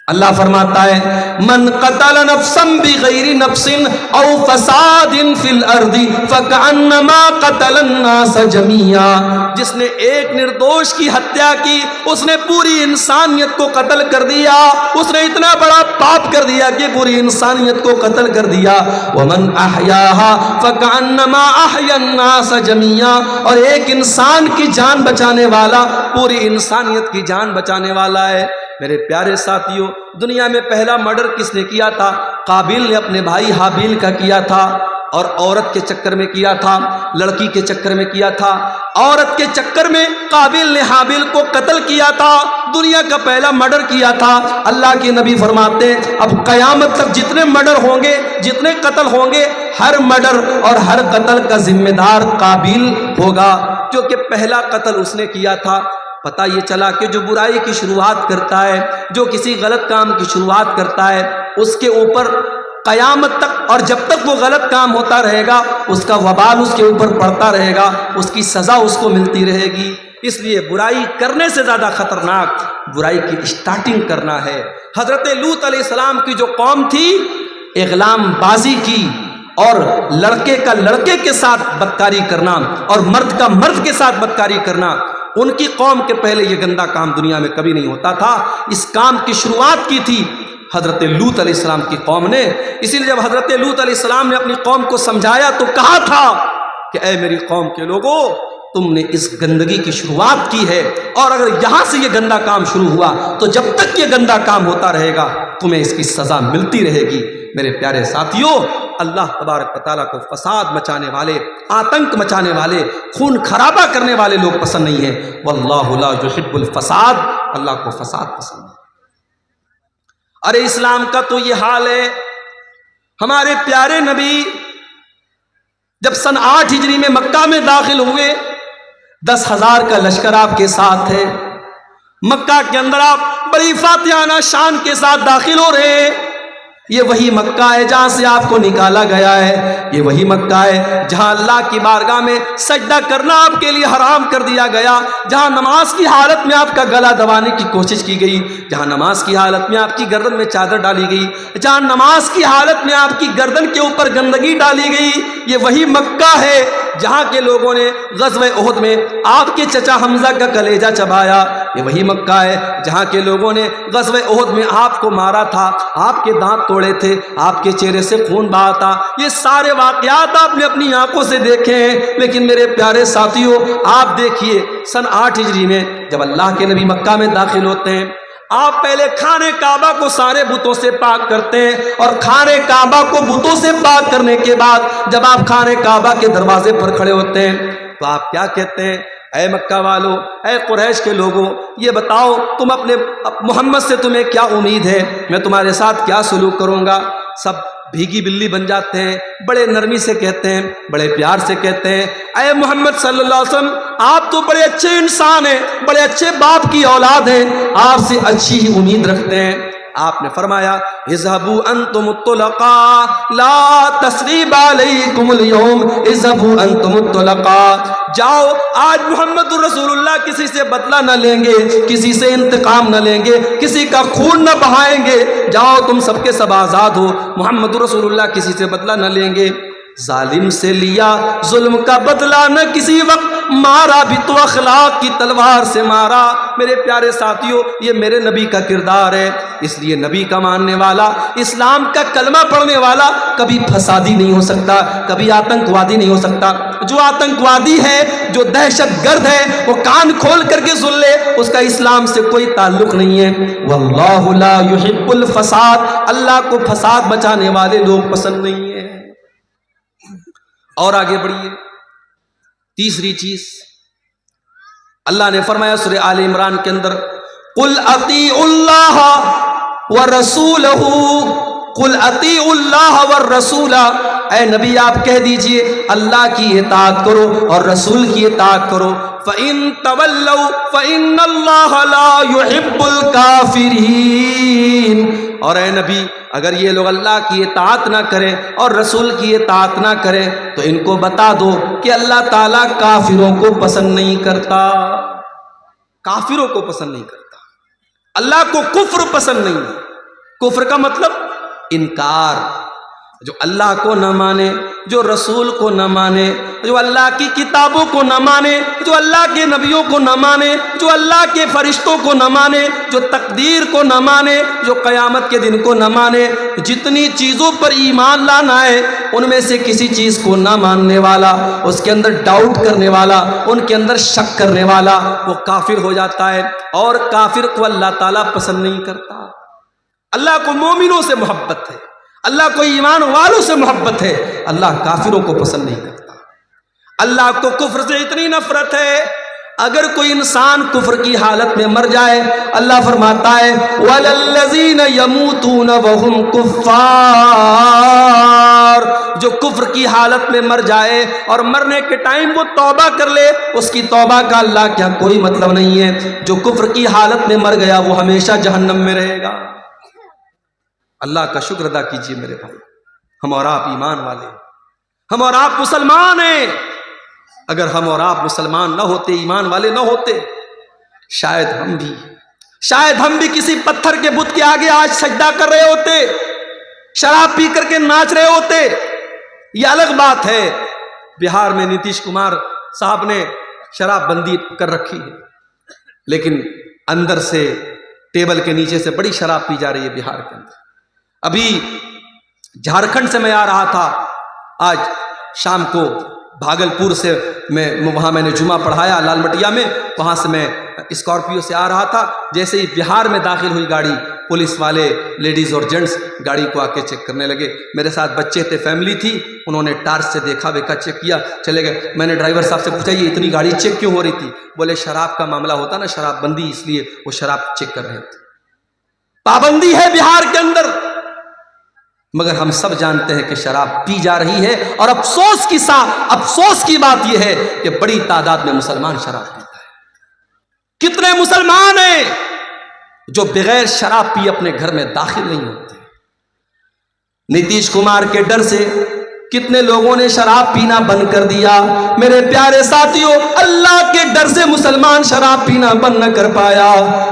اللہ فرماتا ہے من قتل نفسا بغیر نفس او فساد فی الارض فکأنما قتل الناس جميعا. جس نے ایک نردوش کی ہتیا کی اس نے پوری انسانیت کو قتل کر دیا. اس نے اتنا بڑا پاپ کر دیا کہ پوری انسانیت کو قتل کر دیا. ومن احیاها فکأنما احیا الناس جميعا. اور ایک انسان کی جان بچانے والا پوری انسانیت کی جان بچانے والا ہے. میرے پیارے ساتھیوں, دنیا میں پہلا مرڈر کس نے کیا تھا؟ قابیل نے اپنے بھائی حابیل کا کیا تھا, اور عورت کے چکر میں کیا تھا, لڑکی کے چکر میں کیا تھا. عورت کے چکر میں قابیل نے حابیل کو قتل کیا تھا, دنیا کا پہلا مرڈر کیا تھا. اللہ کے نبی فرماتے ہیں اب قیامت تک جتنے مرڈر ہوں گے, جتنے قتل ہوں گے, ہر مرڈر اور ہر قتل کا ذمہ دار قابیل ہوگا, کیونکہ پہلا قتل اس نے کیا تھا. پتہ یہ چلا کہ جو برائی کی شروعات کرتا ہے, جو کسی غلط کام کی شروعات کرتا ہے, اس کے اوپر قیامت تک اور جب تک وہ غلط کام ہوتا رہے گا اس کا وبال اس کے اوپر پڑتا رہے گا, اس کی سزا اس کو ملتی رہے گی. اس لیے برائی کرنے سے زیادہ خطرناک برائی کی اسٹارٹنگ کرنا ہے. حضرت لوط علیہ السلام کی جو قوم تھی, اغلام بازی کی اور لڑکے کا لڑکے کے ساتھ بدکاری کرنا اور مرد کا مرد کے ساتھ بدکاری کرنا, ان کی قوم کے پہلے یہ گندا کام دنیا میں کبھی نہیں ہوتا تھا. اس کام کی شروعات کی تھی حضرت لوط علیہ السلام کی قوم نے. اسی لیے جب حضرت لوط علیہ السلام نے اپنی قوم کو سمجھایا تو کہا تھا کہ اے میری قوم کے لوگوں, تم نے اس گندگی کی شروعات کی ہے, اور اگر یہاں سے یہ گندا کام شروع ہوا تو جب تک یہ گندا کام ہوتا رہے گا تمہیں اس کی سزا ملتی رہے گی. میرے پیارے ساتھیوں, اللہ تبارک و تعالیٰ کو فساد مچانے والے, آتنک مچانے والے, خون خرابہ کرنے والے لوگ پسند نہیں ہیں. واللہ لا يحب الفساد, اللہ کو فساد پسند ہے. ارے اسلام کا تو یہ حال ہے. ہمارے پیارے نبی جب سن 8 ہجری میں مکہ میں داخل ہوئے, 10,000 کا لشکر آپ کے ساتھ ہے. مکہ کے اندر آپ بڑی فاتحانہ شان کے ساتھ داخل ہو رہے ہیں. یہ وہی مکہ ہے جہاں سے آپ کو نکالا گیا ہے. یہ وہی مکہ ہے جہاں اللہ کی بارگاہ میں سجدہ کرنا آپ کے لیے حرام کر دیا گیا, جہاں نماز کی حالت میں آپ کا گلا دبانے کی کوشش کی گئی, جہاں نماز کی حالت میں آپ کی گردن میں چادر ڈالی گئی, جہاں نماز کی حالت میں آپ کی گردن کے اوپر گندگی ڈالی گئی. یہ وہی مکہ ہے جہاں کے لوگوں نے غزوہ احد میں آپ کے چچا حمزہ کا کلیجہ چبایا. یہ وہی مکہ ہے جہاں کے لوگوں نے غزوہ احد میں آپ کو مارا تھا, آپ کے دانت توڑے تھے, آپ کے چہرے سے خون بہا تھا. یہ سارے واقعات آپ نے اپنی آنکھوں سے دیکھے ہیں. لیکن میرے پیارے ساتھیوں, آپ دیکھیے سن 8 ہجری میں جب اللہ کے نبی مکہ میں داخل ہوتے ہیں, آپ پہلے خانہ کعبہ کو سارے بتوں سے پاک کرتے ہیں, اور خانہ کعبہ کو بتوں سے پاک کرنے کے بعد جب آپ خانہ کعبہ کے دروازے پر کھڑے ہوتے ہیں تو آپ کیا کہتے ہیں؟ اے مکہ والو، اے قریش کے لوگوں، یہ بتاؤ تم اپنے محمد سے تمہیں کیا امید ہے؟ میں تمہارے ساتھ کیا سلوک کروں گا؟ سب بھیگی بلی بن جاتے ہیں، بڑے نرمی سے کہتے ہیں، بڑے پیار سے کہتے ہیں، اے محمد صلی اللہ علیہ وسلم، آپ تو بڑے اچھے انسان ہیں، بڑے اچھے باپ کی اولاد ہیں، آپ سے اچھی ہی امید رکھتے ہیں۔ آپ نے فرمایا اذهبوا انتم الطلقاء لا تثریب علیکم اليوم، اذهبوا انتم الطلقاء، جاؤ، آج محمد رسول اللہ کسی سے بدلہ نہ لیں گے، کسی سے انتقام نہ لیں گے، کسی کا خون نہ بہائیں گے، جاؤ تم سب کے سب آزاد ہو، محمد رسول اللہ کسی سے بدلہ نہ لیں گے۔ ظالم سے لیا ظلم کا بدلہ نہ کسی وقت، مارا بھی تو اخلاق کی تلوار سے مارا۔ میرے پیارے ساتھیوں، یہ میرے نبی کا کردار ہے، اس لیے نبی کا ماننے والا، اسلام کا کلمہ پڑھنے والا کبھی فسادی نہیں ہو سکتا، کبھی آتنکوادی نہیں ہو سکتا۔ جو آتنکوادی ہے، جو دہشت گرد ہے، وہ کان کھول کر کے سن لے، اس کا اسلام سے کوئی تعلق نہیں ہے۔ واللہ لا یحب الفساد، اللہ کو فساد بچانے والے لوگ پسند نہیں ہیں۔ اور آگے بڑھیے، تیسری چیز اللہ نے فرمایا سورہ آل عمران کے اندر، قل اطیعوا اللہ ورسولہ، قل اطیعوا اللہ والرسول، اے نبی آپ کہہ دیجئے اللہ کی اطاعت کرو اور رسول کی اطاعت کرو۔ فَإِن تَوَلَّوْا فَإِنَّ اللَّهَ لَا يُحِبُّ الْكَافِرِينَ، اور اے نبی اگر یہ لوگ اللہ کی اطاعت نہ کریں اور رسول کی اطاعت نہ کریں تو ان کو بتا دو کہ اللہ تعالیٰ کافروں کو پسند نہیں کرتا، کافروں کو پسند نہیں کرتا، اللہ کو کفر پسند نہیں ہے۔ کفر کا مطلب انکار، جو اللہ کو نہ مانے، جو رسول کو نہ مانے، جو اللہ کی کتابوں کو نہ مانے، جو اللہ کے نبیوں کو نہ مانے، جو اللہ کے فرشتوں کو نہ مانے، جو تقدیر کو نہ مانے، جو قیامت کے دن کو نہ مانے، جتنی چیزوں پر ایمان لانا ہے ان میں سے کسی چیز کو نہ ماننے والا، اس کے اندر ڈاؤٹ کرنے والا، ان کے اندر شک کرنے والا، وہ کافر ہو جاتا ہے، اور کافر کو اللہ تعالیٰ پسند نہیں کرتا۔ اللہ کو مومنوں سے محبت ہے، اللہ کو ایمان والوں سے محبت ہے، اللہ کافروں کو پسند نہیں کرتا۔ اللہ کو کفر سے اتنی نفرت ہے، اگر کوئی انسان کفر کی حالت میں مر جائے، اللہ فرماتا ہے وَلَلَّذِينَ يَمُوتُونَ وَهُمْ كُفَّارٌ، جو کفر کی حالت میں مر جائے اور مرنے کے ٹائم وہ توبہ کر لے، اس کی توبہ کا اللہ کیا کوئی مطلب نہیں ہے۔ جو کفر کی حالت میں مر گیا وہ ہمیشہ جہنم میں رہے گا۔ اللہ کا شکر ادا کیجئے میرے بھائی، ہم اور آپ ایمان والے، ہم اور آپ مسلمان ہیں۔ اگر ہم اور آپ مسلمان نہ ہوتے، ایمان والے نہ ہوتے، شاید ہم بھی کسی پتھر کے بت کے آگے آج سجدہ کر رہے ہوتے، شراب پی کر کے ناچ رہے ہوتے۔ یہ الگ بات ہے، بہار میں نتیش کمار صاحب نے شراب بندی کر رکھی ہے، لیکن اندر سے ٹیبل کے نیچے سے بڑی شراب پی جا رہی ہے بہار کے اندر۔ ابھی جھارکھنڈ سے میں آ رہا تھا، آج شام کو بھاگلپور سے وہاں میں نے جمعہ پڑھایا لال مٹیا میں، وہاں سے میں اسکارپیو سے آ رہا تھا۔ جیسے ہی بہار میں داخل ہوئی گاڑی، پولیس والے لیڈیز اور جینٹس گاڑی کو آ کے چیک کرنے لگے۔ میرے ساتھ بچے تھے، فیملی تھی، انہوں نے ٹارچ سے دیکھا ویکھا، چیک کیا، چلے گئے۔ میں نے ڈرائیور صاحب سے پوچھا یہ اتنی گاڑی چیک کیوں ہو رہی تھی؟ بولے شراب کا معاملہ ہوتا نا، شراب بندی، اس لیے وہ شراب چیک کر رہے تھے۔ پابندی ہے بہار کے اندر، مگر ہم سب جانتے ہیں کہ شراب پی جا رہی ہے، اور افسوس کی بات یہ ہے کہ بڑی تعداد میں مسلمان شراب پیتا ہے۔ کتنے مسلمان ہیں جو بغیر شراب پی اپنے گھر میں داخل نہیں ہوتے؟ نتیش کمار کے ڈر سے کتنے لوگوں نے شراب پینا بند کر دیا۔ میرے پیارے ساتھیوں، اللہ کے ڈر سے مسلمان شراب پینا بند نہ کر پایا۔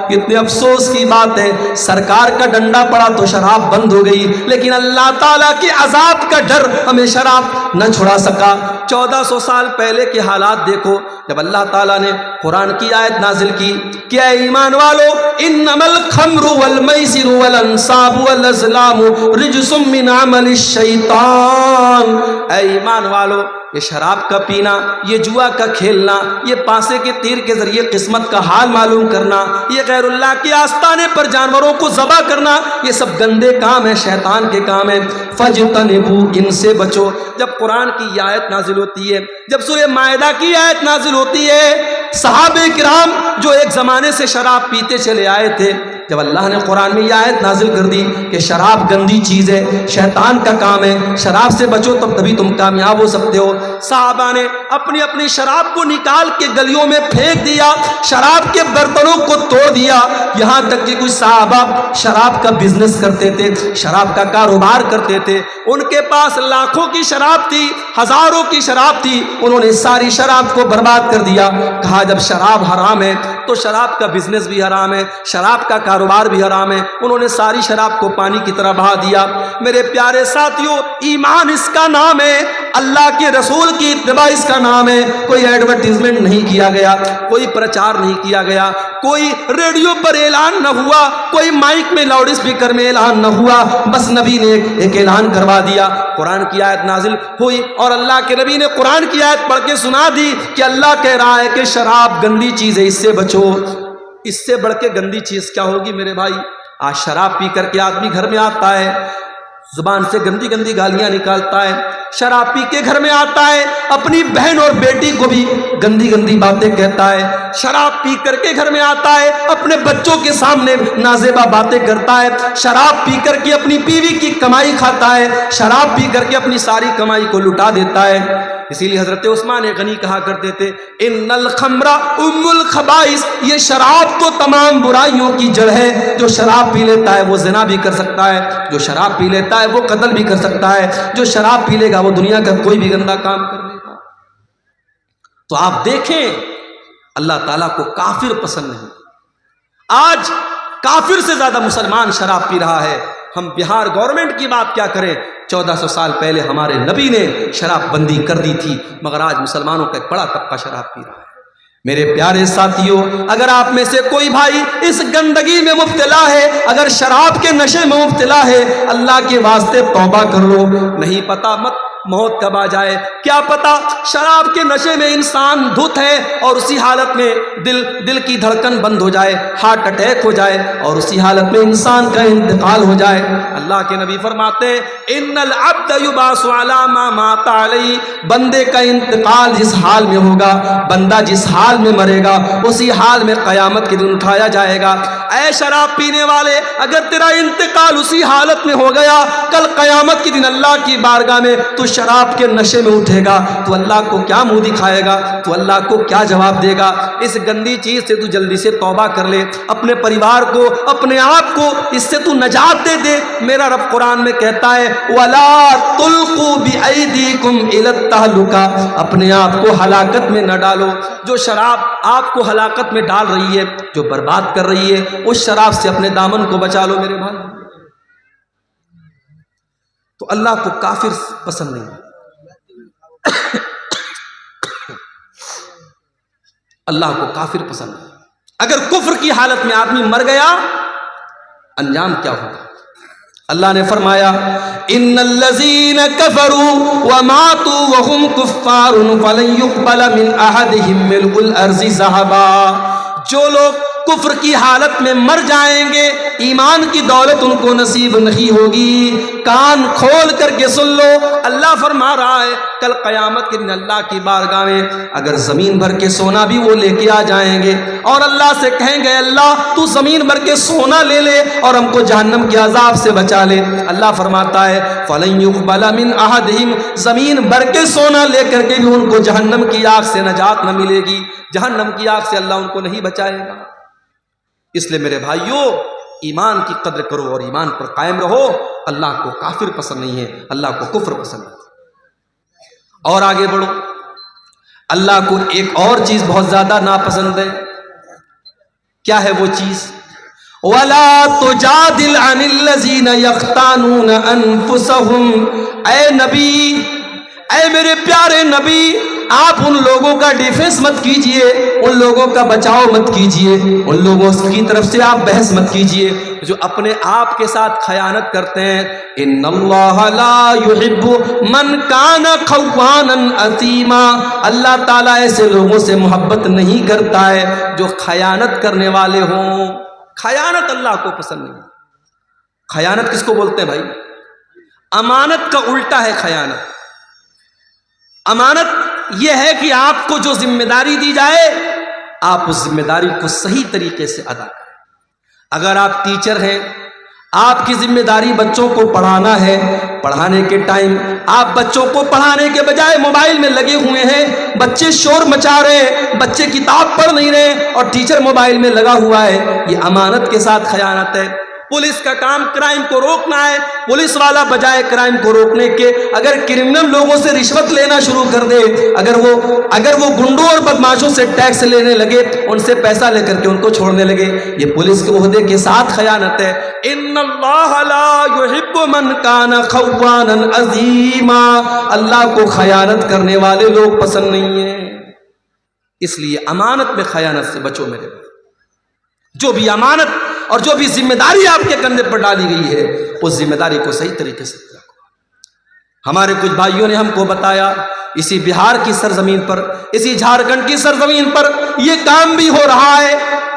کتنے افسوس کی بات ہے، سرکار کا ڈنڈا پڑا تو شراب بند ہو گئی، لیکن اللہ تعالیٰ کے عذاب کا ڈر ہمیں شراب نہ چھڑا سکا۔ 1400 سال پہلے کے حالات دیکھو، جب اللہ تعالیٰ نے قرآن کی آیت نازل کی کہ اے ایمان والو، انما الخمر والمیسر والانصاب والازلام رجس من عمل الشیطان، اے ایمان والو یہ شراب کا پینا، یہ جوا کا کھیلنا، یہ پانسے کے تیر کے ذریعے قسمت کا حال معلوم کرنا، یہ غیر اللہ کے آستانے پر جانوروں کو ذبح کرنا، یہ سب گندے کام ہیں، شیطان کے کام ہیں۔ فَاجْتَنِبُوا، ان سے بچو۔ جب قرآن کی یہ آیت نازل ہوتی ہے، جب سورہ مائدہ کی آیت نازل ہوتی ہے، صحابہ کرام جو ایک زمانے سے شراب پیتے چلے آئے تھے، جب اللہ نے قرآن میں یہ آیت نازل کر دی کہ شراب گندی چیز ہے، شیطان کا کام ہے، شراب سے بچو تبھی تم کامیاب ہو سکتے ہو، صحابہ نے اپنی اپنی شراب کو نکال کے گلیوں میں پھینک دیا، شراب کے برتنوں کو توڑ دیا، یہاں تک کہ کچھ صحابہ شراب کا بزنس کرتے تھے، شراب کا کاروبار کرتے تھے، ان کے پاس لاکھوں کی شراب تھی، ہزاروں کی شراب تھی، انہوں نے ساری شراب کو برباد کر دیا۔ کہا جب شراب حرام ہے تو شراب کا بزنس بھی حرام ہے، شراب کا کاروبار بھی حرام ہے، انہوں نے ساری شراب کو پانی کی طرح بہا دیا۔ میرے پیارے ساتھیوں، ایمان اس کا نام ہے، اللہ کے رسول کی اتباع اس کا نام ہے۔ کوئی ایڈورٹیزمنٹ نہیں کیا گیا، کوئی پرچار نہیں کیا گیا، کوئی ریڈیو پر اعلان نہ ہوا، کوئی مائک میں لاؤڈ اسپیکر میں اعلان نہ ہوا، بس نبی نے ایک اعلان کروا دیا، قرآن کی آیت نازل ہوئی اور اللہ کے نبی نے قرآن کی آیت پڑھ کے سنا دی کہ اللہ کہہ رہا ہے کہ شراب گندی چیز ہے، اس سے بچو۔ اس سے بڑھ کے گندی چیز کیا ہوگی میرے بھائی؟ آج شراب پی کر کے آدمی گھر میں آتا ہے، زبان سے گندی گندی گالیاں نکالتا ہے، شراب پی کے گھر میں آتا ہے، اپنی بہن اور بیٹی کو بھی گندی گندی باتیں کہتا ہے، شراب پی کر کے گھر میں آتا ہے، اپنے بچوں کے سامنے نازیبا باتیں کرتا ہے، شراب پی کر کے اپنی بیوی کی کمائی کھاتا ہے، شراب پی کر کے اپنی ساری کمائی کو لٹا دیتا ہے۔ اسی لیے حضرت عثمان غنی کہا کرتے تھے ان الخمر ام الخبائث، یہ شراب تو تمام برائیوں کی جڑ ہے، جو شراب پی لیتا ہے وہ زنا بھی کر سکتا ہے، جو شراب پی لیتا ہے وہ قتل بھی کر سکتا ہے، جو شراب پی لے گا وہ دنیا کا کوئی بھی گندا کام کر لے گا۔ تو آپ دیکھیں اللہ تعالیٰ کو کافر پسند نہیں، آج کافر سے زیادہ مسلمان شراب پی رہا ہے۔ ہم بہار گورنمنٹ کی بات کیا کریں، 1400 سال پہلے ہمارے نبی نے شراب بندی کر دی تھی، مگر آج مسلمانوں کا ایک بڑا طبقہ شراب پی رہا ہے۔ میرے پیارے ساتھیوں، اگر آپ میں سے کوئی بھائی اس گندگی میں مبتلا ہے، اگر شراب کے نشے میں مبتلا ہے، اللہ کے واسطے توبہ کر لو، نہیں پتا مت موت کب آ جائے، کیا پتا شراب کے نشے میں انسان دھت ہے اور اسی حالت میں دل کی دھڑکن بند ہو جائے، ہارٹ اٹیک ہو جائے اور اسی حالت میں انسان کا انتقال ہو جائے۔ اللہ کے نبی فرماتے ہیں ان العبد یبعث علی ما مات علیہ، بندے کا انتقال جس حال میں ہوگا، بندہ جس حال میں مرے گا اسی حال میں قیامت کے دن اٹھایا جائے گا۔ اے شراب پینے والے، اگر تیرا انتقال اسی حالت میں ہو گیا، کل قیامت کے دن اللہ کی بارگاہ میں تو شراب کے نشے میں اٹھے گا، تو اللہ کو کیا منہ دکھائے گا، تو اللہ کو کیا جواب دے گا؟ اس گندی چیز سے تو جلدی سے توبہ کر لے، اپنے پریوار کو، اپنے آپ کو اس سے تو نجات دے دے۔ میرا رب قرآن میں کہتا ہے وَلَا تُلْقُوا بِأَيْدِيكُمْ إِلَى التَّهْلُكَةِ، اپنے آپ کو ہلاکت میں نہ ڈالو۔ جو شراب آپ کو ہلاکت میں ڈال رہی ہے، جو برباد کر رہی ہے، اس شراب سے اپنے دامن کو بچا لو میرے بھائی۔ تو اللہ کو کافر پسند نہیں، اللہ کو کافر پسند نہیں۔ اگر کفر کی حالت میں آدمی مر گیا، انجام کیا ہوگا؟ اللہ نے فرمایا ان الذین کفروا وماتوا وهم کفار فلن يقبل من احدهم ملء الارض ذهبا، جو لوگ کفر کی حالت میں مر جائیں گے، ایمان کی دولت ان کو نصیب نہیں ہوگی۔ کان کھول کر کے سن لو، اللہ فرما رہا ہے کل قیامت کے دن اللہ کی بارگاہ میں اگر زمین بھر کے سونا بھی وہ لے کے آ جائیں گے اور اللہ سے کہیں گے اللہ تو زمین بھر کے سونا لے لے اور ہم کو جہنم کے عذاب سے بچا لے، اللہ فرماتا ہے فَلَن يُقْبَلَ مِنْ أَحَدِهِمْ، زمین بھر کے سونا لے کر کے بھی ان کو جہنم کی آگ سے نجات نہ ملے گی، جہنم کی آگ سے اللہ ان کو نہیں بچائے گا۔ اس لیے میرے بھائیوں، ایمان کی قدر کرو اور ایمان پر قائم رہو۔ اللہ کو کافر پسند نہیں ہے، اللہ کو کفر پسند ہے۔ اور آگے بڑھو، اللہ کو ایک اور چیز بہت زیادہ ناپسند ہے۔ کیا ہے وہ چیز؟ وَلَا تُجَادِلْ عَنِ الَّذِينَ يَخْتَانُونَ أَنفُسَهُمْ، اے نبی، اے میرے پیارے نبی، آپ ان لوگوں کا ڈیفنس مت کیجئے، ان لوگوں کا بچاؤ مت کیجئے، ان لوگوں کی طرف سے آپ بحث مت کیجئے جو اپنے آپ کے ساتھ خیانت کرتے ہیں۔ ان اللہ لا یحب من کان خوانا اثیما، اللہ تعالیٰ ایسے لوگوں سے محبت نہیں کرتا ہے جو خیانت کرنے والے ہوں۔ خیانت اللہ کو پسند نہیں۔ خیانت کس کو بولتے ہیں بھائی؟ امانت کا الٹا ہے خیانت۔ امانت یہ ہے کہ آپ کو جو ذمہ داری دی جائے آپ اس ذمہ داری کو صحیح طریقے سے ادا کریں۔ اگر آپ ٹیچر ہیں، آپ کی ذمہ داری بچوں کو پڑھانا ہے، پڑھانے کے ٹائم آپ بچوں کو پڑھانے کے بجائے موبائل میں لگے ہوئے ہیں، بچے شور مچا رہے ہیں، بچے کتاب پڑھ نہیں رہے اور ٹیچر موبائل میں لگا ہوا ہے، یہ امانت کے ساتھ خیانت ہے۔ پولیس کا کام کرائم کو روکنا ہے، پولیس والا بجائے کرائم کو روکنے کے اگر کرمنل لوگوں سے رشوت لینا شروع کر دے، اگر وہ گنڈوں اور بدماشوں سے ٹیکس لینے لگے، ان سے پیسہ لے کر کے ان کو چھوڑنے لگے، یہ پولیس کے عہدے کے ساتھ خیانت ہے۔ ان اللہ لا یحب من کان خوانا عظیما، اللہ کو خیانت کرنے والے لوگ پسند نہیں ہیں۔ اس لیے امانت میں خیانت سے بچو میرے بھائی۔ جو بھی امانت اور جو بھی ذمہ داری آپ کے کندھے پر ڈالی گئی ہے اس ذمہ داری کو صحیح طریقے سے رکھو۔ ہمارے کچھ بھائیوں نے ہم کو بتایا اسی بہار کی سرزمین پر، اسی جھارکھنڈ کی سرزمین پر یہ کام بھی ہو رہا ہے۔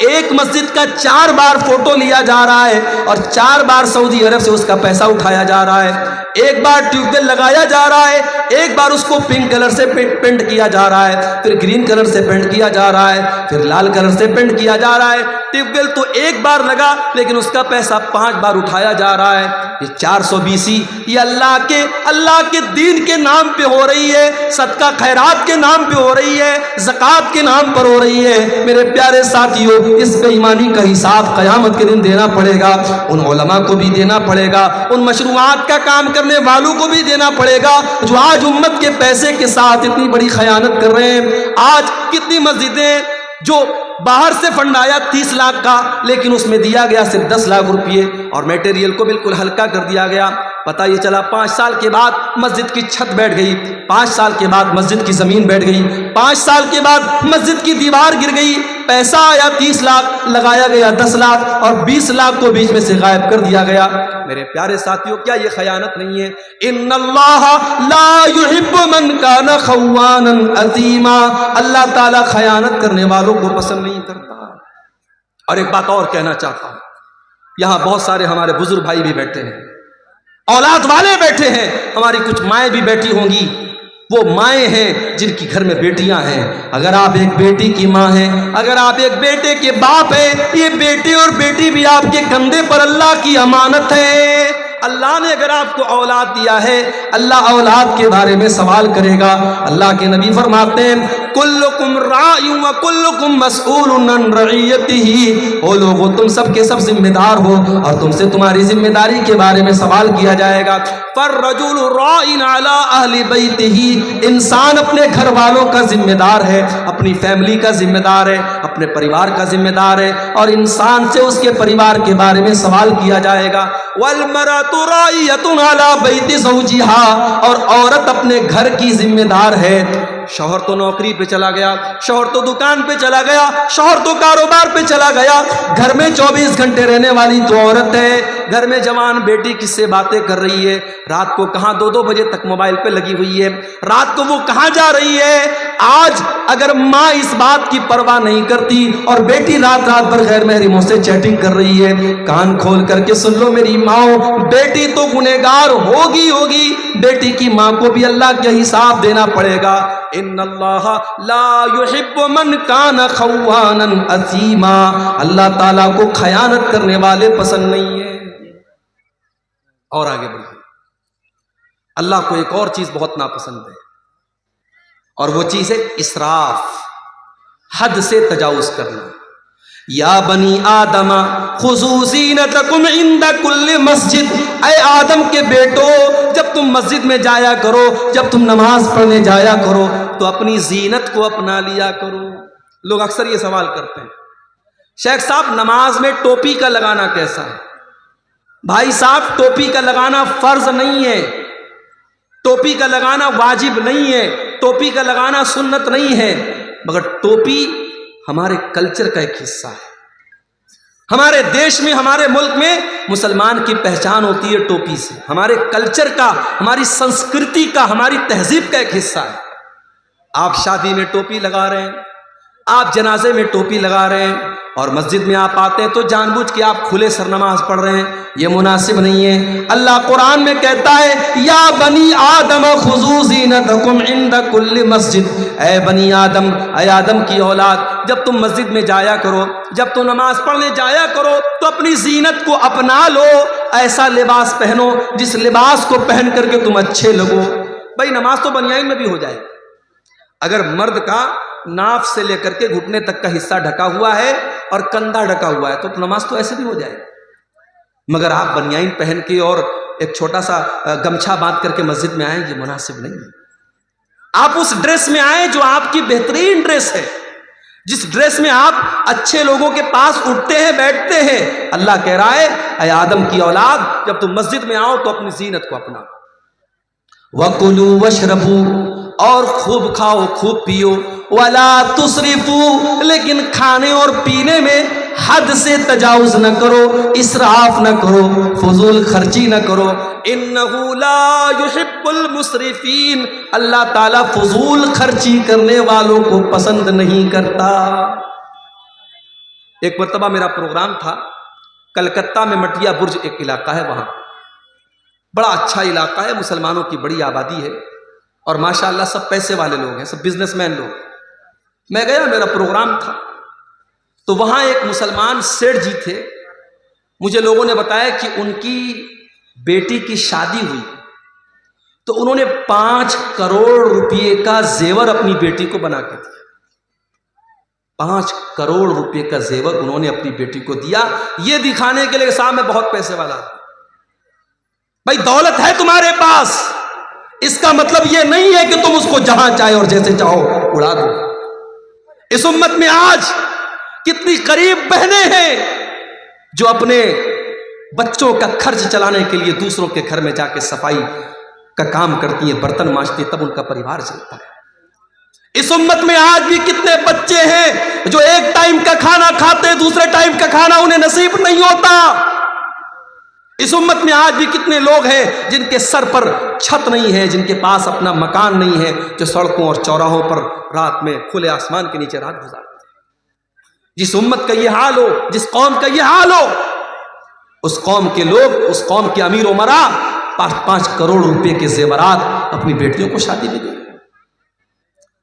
ایک مسجد کا 4 بار فوٹو لیا جا رہا ہے اور 4 بار سعودی عرب سے اس کا پیسہ اٹھایا جا رہا ہے۔ ایک بار ٹیوب ویل لگایا جا رہا ہے، ایک بار اس کو پنک کلر سے پینٹ کیا جا رہا ہے، پھر گرین کلر سے پینٹ کیا جا رہا ہے، پھر لال کلر سے پینٹ کیا جا رہا ہے۔ ٹیوب ویل تو ایک بار لگا لیکن اس کا پیسہ 5 بار اٹھایا جا رہا ہے۔ یہ 420 یہ اللہ کے دین کے نام پہ ہو رہی ہے، صدقہ خیرات کے نام پہ ہو رہی ہے، زکوٰۃ کے نام پر ہو رہی ہے۔ میرے پیارے ساتھیوں، اس بے ایمانی کا حساب قیامت کے دن دینا پڑے گا، ان علماء کو بھی دینا پڑے گا، ان مشروعات کا کام کرنے والوں کو بھی دینا پڑے گا جو آج امت کے پیسے کے ساتھ اتنی بڑی خیانت کر رہے ہیں۔ آج کتنی مسجدیں جو باہر سے فنڈ آیا 30 لاکھ کا لیکن اس میں دیا گیا صرف 10 لاکھ روپئے اور میٹیریل کو بالکل ہلکا کر دیا گیا۔ پتہ یہ چلا 5 سال کے بعد مسجد کی چھت بیٹھ گئی، 5 سال کے بعد مسجد کی زمین بیٹھ گئی، 5 سال کے بعد مسجد کی دیوار گر گئی، پیسہ آیا 30 لاکھ، لگایا گیا 10 لاکھ اور 20 لاکھ کو بیچ میں سے غائب کر دیا گیا۔ میرے پیارے ساتھیوں، کیا یہ خیانت نہیں ہے؟ ان اللہ لا یحب من کان خوانا عظیما، اللہ تعالیٰ خیانت کرنے والوں کو پسند نہیں کرتا۔ اور ایک بات اور کہنا چاہتا ہوں، یہاں بہت سارے ہمارے بزرگ بھائی بھی بیٹھے ہیں، اولاد والے بیٹھے ہیں، ہماری کچھ مائیں بھی بیٹھی ہوں گی، وہ مائیں ہیں جن کی گھر میں بیٹیاں ہیں۔ اگر آپ ایک بیٹی کی ماں ہیں، اگر آپ ایک بیٹے کے باپ ہیں، یہ بیٹے اور بیٹی بھی آپ کے کندھے پر اللہ کی امانت ہے۔ اللہ نے اگر آپ کو اولاد دیا ہے، اللہ اولاد کے بارے میں سوال کرے گا۔ اللہ کے نبی فرماتے ہیں کلکم راع و کلکم مسئول عن رعیتہ، او لوگو تم سب کے سب ذمہ دار ہو اور تم سے تمہاری ذمہ داری کے بارے میں سوال کیا جائے گا۔ فالرجل راع علی اہل بیتہ، انسان اپنے گھر والوں کا ذمہ دار ہے، اپنی فیملی کا ذمہ دار ہے، اپنے پریوار کا ذمہ دار ہے اور انسان سے اس کے پریوار کے بارے میں سوال کیا جائے گا۔ والمرأۃ راعیۃ علی بیت زوجہا، اور عورت اپنے گھر کی ذمہ دار ہے۔ شوہر تو نوکری پہ چلا گیا، شوہر تو دکان پہ چلا گیا، شوہر تو کاروبار پہ چلا گیا، گھر میں 24 گھنٹے رہنے والی تو عورت ہے۔ گھر میں جوان بیٹی کس سے باتیں کر رہی ہے، رات کو کہاں 2-2 بجے تک موبائل پہ لگی ہوئی ہے، رات کو وہ کہاں جا رہی ہے۔ آج اگر ماں اس بات کی پرواہ نہیں کرتی اور بیٹی رات بھر غیر محرموں سے چیٹنگ کر رہی ہے، کان کھول کر کے سن لو میری ماں، بیٹی تو گنہگار ہوگی، بیٹی کی ماں کو بھی اللہ کا حساب دینا پڑے گا۔ ان اللہ لا یحب من کان خوانا اثیما، اللہ تعالیٰ کو خیانت کرنے والے پسند نہیں ہیں۔ اور آگے بڑھیں، اللہ کو ایک اور چیز بہت ناپسند ہے اور وہ چیز ہے اسراف، حد سے تجاوز کرنا۔ یا بنی آدم خذوا زینتکم عند کل مسجد، اے آدم کے بیٹو، جب تم مسجد میں جایا کرو، جب تم نماز پڑھنے جایا کرو تو اپنی زینت کو اپنا لیا کرو۔ لوگ اکثر یہ سوال کرتے ہیں شیخ صاحب نماز میں ٹوپی کا لگانا کیسا ہے؟ بھائی صاحب ٹوپی کا لگانا فرض نہیں ہے، ٹوپی کا لگانا واجب نہیں ہے، ٹوپی کا لگانا سنت نہیں ہے، مگر ٹوپی ہمارے کلچر کا ایک حصہ ہے۔ ہمارے دیش میں، ہمارے ملک میں مسلمان کی پہچان ہوتی ہے ٹوپی سے، ہمارے کلچر کا، ہماری سنسکرتی کا، ہماری تہذیب کا ایک حصہ ہے۔ آپ شادی میں ٹوپی لگا رہے ہیں، آپ جنازے میں ٹوپی لگا رہے ہیں، اور مسجد میں آپ آتے ہیں تو جان بوجھ کے آپ کھلے سر نماز پڑھ رہے ہیں، یہ مناسب نہیں ہے۔ اللہ قرآن میں کہتا ہے یا بنی آدم خذوا زینتکم عند کل مسجد، اے بنی آدم، اے آدم کی اولاد، جب تم مسجد میں جایا کرو، جب تم نماز پڑھنے جایا کرو تو اپنی زینت کو اپنا لو، ایسا لباس پہنو جس لباس کو پہن کر کے تم اچھے لگو۔ بھائی نماز تو بنیان میں بھی ہو جائے، اگر مرد کا ناف سے لے کر کے گھٹنے تک کا حصہ ڈھکا ہوا ہے اور کندھا ڈھکا ہوا ہے تو نماز تو ایسے بھی ہو جائے، مگر آپ بنیان پہن کے اور ایک چھوٹا سا گمچھا باندھ کر کے مسجد میں آئیں، یہ مناسب نہیں ہے۔ آپ اس ڈریس میں آئیں جو آپ کی بہترین ڈریس ہے، جس ڈریس میں آپ اچھے لوگوں کے پاس اٹھتے ہیں، بیٹھتے ہیں۔ اللہ کہہ رہا ہے اے آدم کی اولاد، جب تم مسجد میں آؤ تو اپنی زینت کو اپنا۔ وَكُلُوا وَاشْرَبُوا، اور خوب کھاؤ خوب پیو، وَلَا تُسْرِفُوا، لیکن کھانے اور پینے میں حد سے تجاوز نہ کرو، اسراف نہ کرو، فضول خرچی نہ کرو۔ إِنَّهُ لَا يُحِبُّ الْمُسْرِفِينَ، اللہ تعالیٰ فضول خرچی کرنے والوں کو پسند نہیں کرتا۔ ایک مرتبہ میرا پروگرام تھا کلکتہ میں، مٹیا برج ایک علاقہ ہے، وہاں بڑا اچھا علاقہ ہے، مسلمانوں کی بڑی آبادی ہے، اور ماشاءاللہ سب پیسے والے لوگ ہیں، سب بزنس مین لوگ۔ میں گیا، میرا پروگرام تھا، تو وہاں ایک مسلمان سیٹھ جی تھے، مجھے لوگوں نے بتایا کہ ان کی بیٹی کی شادی ہوئی تو انہوں نے 5 کروڑ روپے کا زیور اپنی بیٹی کو بنا کے دیا۔ 5 کروڑ روپے کا زیور انہوں نے اپنی بیٹی کو دیا، یہ دکھانے کے لیے صاحب میں بہت پیسے والا ہوں۔ بھائی دولت ہے تمہارے پاس، اس کا مطلب یہ نہیں ہے کہ تم اس کو جہاں چاہے اور جیسے چاہو اڑا دو۔ اس امت میں آج کتنی قریب بہنیں ہیں جو اپنے بچوں کا خرچ چلانے کے لیے دوسروں کے گھر میں جا کے صفائی کا کام کرتی ہیں، برتن مانجتی ہیں، تب ان کا پریوار چلتا ہے۔ اس امت میں آج بھی کتنے بچے ہیں جو ایک ٹائم کا کھانا کھاتے ہیں، دوسرے ٹائم کا کھانا انہیں نصیب نہیں ہوتا۔ اس امت میں آج بھی کتنے لوگ ہیں جن کے سر پر چھت نہیں ہے، جن کے پاس اپنا مکان نہیں ہے، جو سڑکوں اور چوراہوں پر رات میں کھلے آسمان کے نیچے رات گزارتے ہیں۔ جس امت کا یہ حال ہو، جس قوم کا یہ حال ہو، اس قوم کے لوگ، اس قوم کے امیر امرا 5 کروڑ روپے کے زیورات اپنی بیٹیوں کو شادی میں دے رہے ہیں،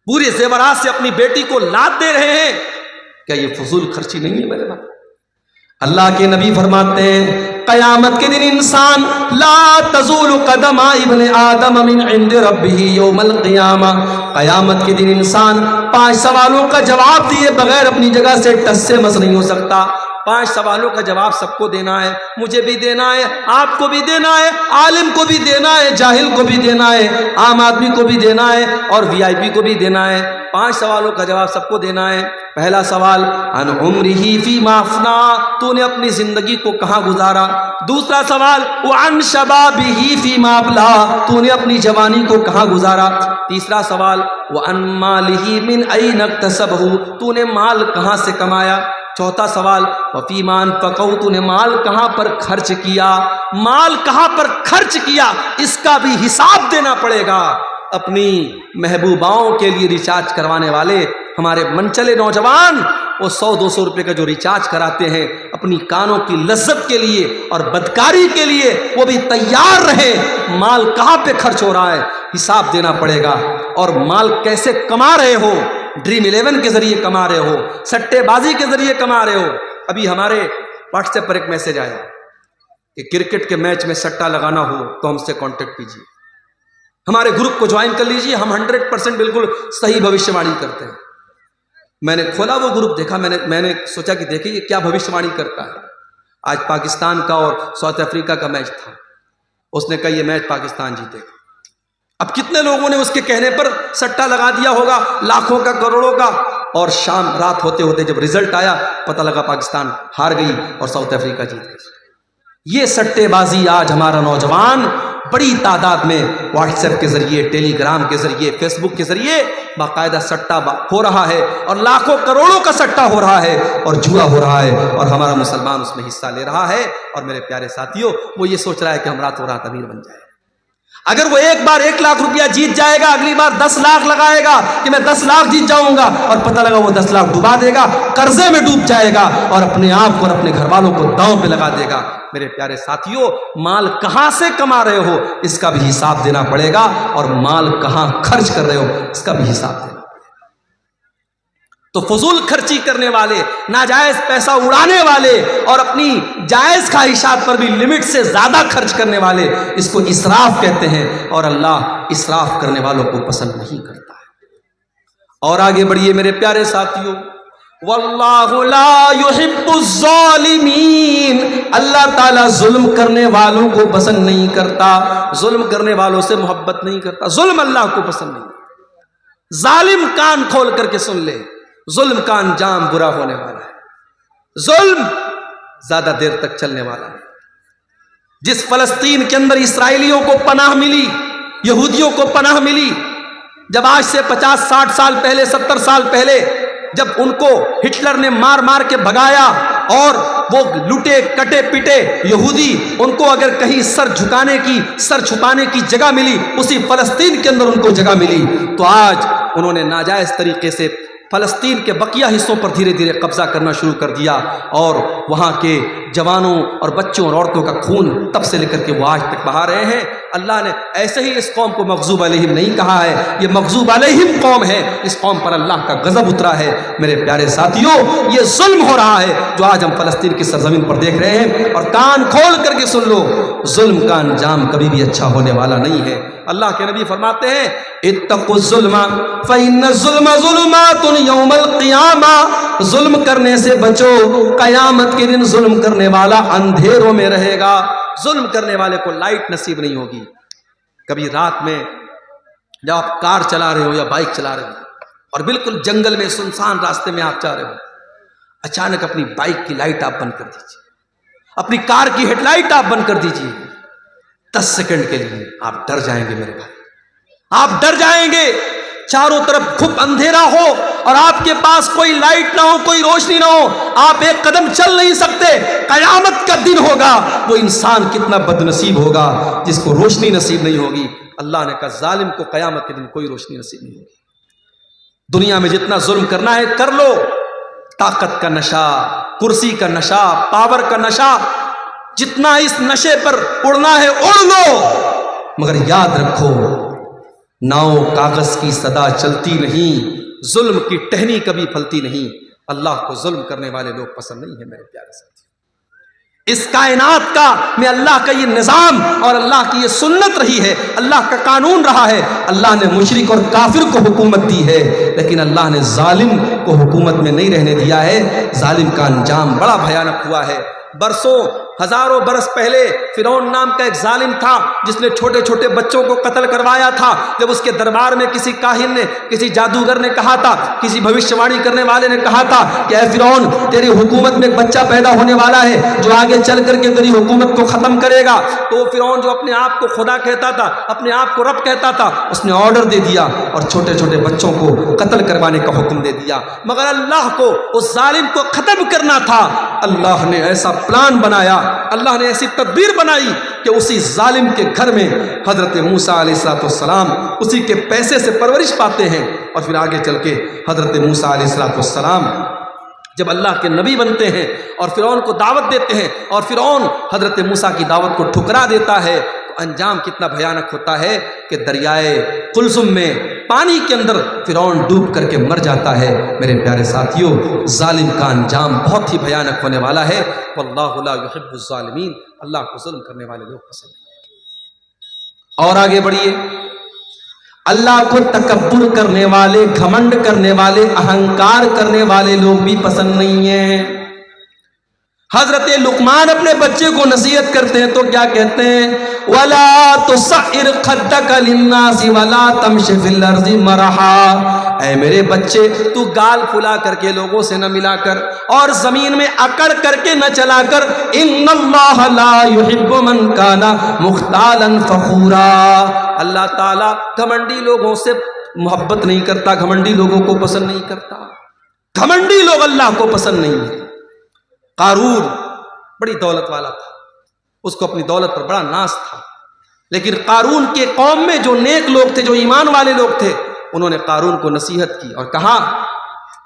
پورے زیورات سے اپنی بیٹی کو لاد دے رہے ہیں۔ کیا یہ فضول خرچی نہیں ہے میرے بھائی؟ اللہ کے نبی فرماتے ہیں قیامت کے دن انسان لا تزول قدم ابن آدم من عند ربه یوم القیامہ، قیامت کے دن انسان 5 سوالوں کا جواب دیے بغیر اپنی جگہ سے ٹس سے مس نہیں ہو سکتا۔ 5 سوالوں کا جواب سب کو دینا ہے، مجھے بھی دینا ہے، آپ کو بھی دینا ہے، عالم کو بھی دینا ہے، جاہل کو بھی دینا ہے، عام آدمی کو بھی دینا ہے، اور VIP کو بھی دینا ہے۔ 5 سوالوں کا جواب سب کو دینا ہے۔ پہلا سوال عن عمرہ فیما افنا، تو نے اپنی زندگی کو کہاں گزارا۔ دوسرا سوال وعن شبابہ فیما ابلا، تو نے اپنی جوانی کو کہاں گزارا۔ تیسرا سوال وعن مالہ من این اکتسبہ، تو نے مال کہاں سے کمایا۔ چوتھا سوال وفیما انفقہ، تو نے مال کہاں پر خرچ کیا، مال کہاں پر خرچ کیا، اس کا بھی حساب دینا پڑے گا۔ اپنی محبوباؤں کے لیے ریچارج کروانے والے ہمارے منچلے نوجوان، وہ 100-200 روپے کا جو ریچارج کراتے ہیں اپنی کانوں کی لذت کے لیے اور بدکاری کے لیے، وہ بھی تیار رہے۔ مال کہاں پہ خرچ ہو رہا ہے، حساب دینا پڑے گا۔ اور مال کیسے کما رہے ہو، ڈریم 11 کے ذریعے کما رہے ہو، سٹے بازی کے ذریعے کما رہے ہو۔ ابھی ہمارے واٹس ایپ پر ایک میسج آیا کہ کرکٹ کے میچ میں سٹا لگانا ہو تو ہم سے کانٹیکٹ کیجیے، ہمارے گروپ کو جوائن کر لیجیے، ہم 100% بالکل صحیح بھوشیہ وانی کرتے ہیں۔ میں نے کھولا وہ گروپ، دیکھا، میں نے سوچا کہ دیکھیں یہ کیا بھوشیہ وانی کرتا ہے۔ آج پاکستان کا اور ساؤتھ افریقہ کا میچ تھا، اس نے کہا یہ میچ پاکستان جیتے گا۔ اب کتنے لوگوں نے اس کے کہنے پر سٹا لگا دیا ہوگا، لاکھوں کا، کروڑوں کا، اور شام رات ہوتے ہوتے جب رزلٹ آیا پتہ لگا پاکستان ہار گئی اور ساؤتھ افریقہ جیت گئی۔ یہ سٹے بازی آج ہمارا نوجوان بڑی تعداد میں واٹس ایپ کے ذریعے، ٹیلی گرام کے ذریعے، فیس بک کے ذریعے باقاعدہ سٹہ ہو رہا ہے، اور لاکھوں کروڑوں کا سٹہ ہو رہا ہے اور جوا ہو رہا ہے، اور ہمارا مسلمان اس میں حصہ لے رہا ہے. اور میرے پیارے ساتھیوں، وہ یہ سوچ رہا ہے کہ ہم راتوں رات امیر بن جائیں. اگر وہ ایک بار 1 لاکھ روپیہ جیت جائے گا، اگلی بار 10 لاکھ لگائے گا کہ میں 10 لاکھ جیت جاؤں گا، اور پتہ لگا وہ 10 لاکھ ڈبا دے گا، قرضے میں ڈوب جائے گا اور اپنے آپ کو اور اپنے گھر والوں کو داؤں پہ لگا دے گا. میرے پیارے ساتھیوں، مال کہاں سے کما رہے ہو اس کا بھی حساب دینا پڑے گا، اور مال کہاں خرچ کر رہے ہو اس کا بھی حساب دینا پڑے گا. تو فضول خرچی کرنے والے، ناجائز پیسہ اڑانے والے اور اپنی جائز خواہشات پر بھی لمٹ سے زیادہ خرچ کرنے والے، اس کو اسراف کہتے ہیں، اور اللہ اسراف کرنے والوں کو پسند نہیں کرتا ہے. اور آگے بڑھیے میرے پیارے ساتھیوں، واللہ لا یحب الظالمین، اللہ تعالیٰ ظلم کرنے والوں کو پسند نہیں کرتا، ظلم کرنے والوں سے محبت نہیں کرتا. ظلم اللہ کو پسند نہیں. ظالم کان کھول کر کے سن لے، ظلم کا انجام برا ہونے والا ہے. ظلم زیادہ دیر تک چلنے والا ہے. جس فلسطین کے اندر اسرائیلیوں کو پناہ ملی، یہودیوں کو پناہ ملی، جب آج سے 50-60 سال پہلے، 70 سال پہلے جب ان کو ہٹلر نے مار مار کے بھگایا اور وہ لٹے کٹے پٹے یہودی، ان کو اگر کہیں سر جھکانے کی، سر چھپانے کی جگہ ملی، اسی فلسطین کے اندر ان کو جگہ ملی. تو آج انہوں نے ناجائز طریقے سے فلسطین کے بقیہ حصوں پر دھیرے دھیرے قبضہ کرنا شروع کر دیا، اور وہاں کے جوانوں اور بچوں اور عورتوں کا خون تب سے لے کر کے وہ آج تک بہا رہے ہیں. اللہ نے ایسے ہی اس قوم کو مغضوب علیہم نہیں کہا ہے، یہ مغضوب علیہم قوم ہے، اس قوم پر اللہ کا غضب اترا ہے. میرے پیارے ساتھیوں، یہ ظلم ہو رہا ہے جو آج ہم فلسطین کی سرزمین پر دیکھ رہے ہیں. اور کان کھول کر کے سن لو، ظلم کا انجام کبھی بھی اچھا ہونے والا نہیں ہے. اللہ کے نبی فرماتے ہیں، اتقوا الظلم فإن الظلم ظلمات یوم القیامہ، ظلم کرنے سے بچو، قیامت کے دن ظلم کرنے والا اندھیروں میں رہے گا. ظلم کرنے والے کو لائٹ نصیب نہیں ہوگی. کبھی رات میں جب آپ کار چلا رہے ہو یا بائک چلا رہے ہو اور بالکل جنگل میں سنسان راستے میں آپ جا رہے ہو، اچانک اپنی بائک کی لائٹ آپ بند کر دیجیے، اپنی کار کی ہیڈ لائٹ آپ بند کر دیجیے. 10 سیکنڈ کے لیے آپ ڈر جائیں گے میرے بھائی، آپ ڈر جائیں گے. چاروں طرف خوب اندھیرا ہو اور آپ کے پاس کوئی لائٹ نہ ہو، کوئی روشنی نہ ہو، آپ ایک قدم چل نہیں سکتے. قیامت کا دن ہوگا، وہ انسان کتنا بد نصیب ہوگا جس کو روشنی نصیب نہیں ہوگی. اللہ نے کہا ظالم کو قیامت کے دن کوئی روشنی نصیب نہیں ہوگی. دنیا میں جتنا ظلم کرنا ہے کر لو، طاقت کا نشہ، کرسی کا نشہ، پاور کا نشہ، جتنا اس نشے پر اڑنا ہے اڑ لو، مگر یاد رکھو ناؤ کاغذ کی صدا چلتی نہیں، ظلم کی ٹہنی کبھی پھلتی نہیں. اللہ کو ظلم کرنے والے لوگ پسند نہیں ہیں میرے پیارے ساتھی. اس کائنات کا میں اللہ کا یہ نظام اور اللہ کی یہ سنت رہی ہے، اللہ کا قانون رہا ہے. اللہ نے مشرک اور کافر کو حکومت دی ہے، لیکن اللہ نے ظالم کو حکومت میں نہیں رہنے دیا ہے. ظالم کا انجام بڑا بھیانک ہوا ہے. برسوں ہزاروں برس پہلے فرعون نام کا ایک ظالم تھا جس نے چھوٹے چھوٹے بچوں کو قتل کروایا تھا. جب اس کے دربار میں کسی کاہن نے، کسی جادوگر نے کہا تھا، کسی بھوشیوانی کرنے والے نے کہا تھا کہ اے فرعون، تیری حکومت میں ایک بچہ پیدا ہونے والا ہے جو آگے چل کر کے تیری حکومت کو ختم کرے گا، تو وہ فرعون جو اپنے آپ کو خدا کہتا تھا، اپنے آپ کو رب کہتا تھا، اس نے آرڈر دے دیا اور چھوٹے چھوٹے بچوں کو قتل کروانے کا حکم دے دیا. مگر اللہ کو اس ظالم کو ختم کرنا تھا. اللہ نے ایسا پلان بنایا، اللہ نے ایسی تدبیر بنائی کہ اسی ظالم کے گھر میں حضرت موسیٰ علیہ السلام اسی کے پیسے سے پرورش پاتے ہیں. اور پھر آگے چل کے حضرت موسیٰ علیہ السلام جب اللہ کے نبی بنتے ہیں اور فرعون کو دعوت دیتے ہیں اور فرعون حضرت موسیٰ کی دعوت کو ٹھکرا دیتا ہے، تو انجام کتنا بھیانک ہوتا ہے کہ دریائے قلزم میں پانی کے اندر فرعون ڈوب کر کے مر جاتا ہے. میرے پیارے ساتھیوں، ظالم کا انجام بہت ہی بھیانک ہونے والا ہے. واللہ لا یحب الظالمین، اللہ کو ظلم کرنے والے لوگ پسند نہیں. اور آگے بڑھیے، اللہ کو تکبر کرنے والے، گھمنڈ کرنے والے، اہنکار کرنے والے لوگ بھی پسند نہیں ہیں. حضرت لقمان اپنے بچے کو نصیحت کرتے ہیں تو کیا کہتے ہیں؟ وَلَا تُسَعِّرْ خَدَّكَ لِلنَّاسِ وَلَا تَمْشِ فِي الْأَرْضِ مَرَحًا، اے میرے بچے تو گال پھلا کر کے لوگوں سے نہ ملا کر اور زمین میں اکڑ کر کے نہ چلا کر، اِنَّ اللَّهَ لَا يُحِبُّ مَنْ كَانَ مُخْتَالًا فَخُورًا، اللہ تعالیٰ گھمنڈی لوگوں سے محبت نہیں کرتا، گھمنڈی لوگوں کو پسند نہیں کرتا، گھمنڈی لوگ اللہ کو پسند نہیں ہے۔ قارون بڑی دولت والا تھا، اس کو اپنی دولت پر بڑا ناز تھا، لیکن قارون کے قوم میں جو نیک لوگ تھے، جو ایمان والے لوگ تھے، انہوں نے قارون کو نصیحت کی اور کہا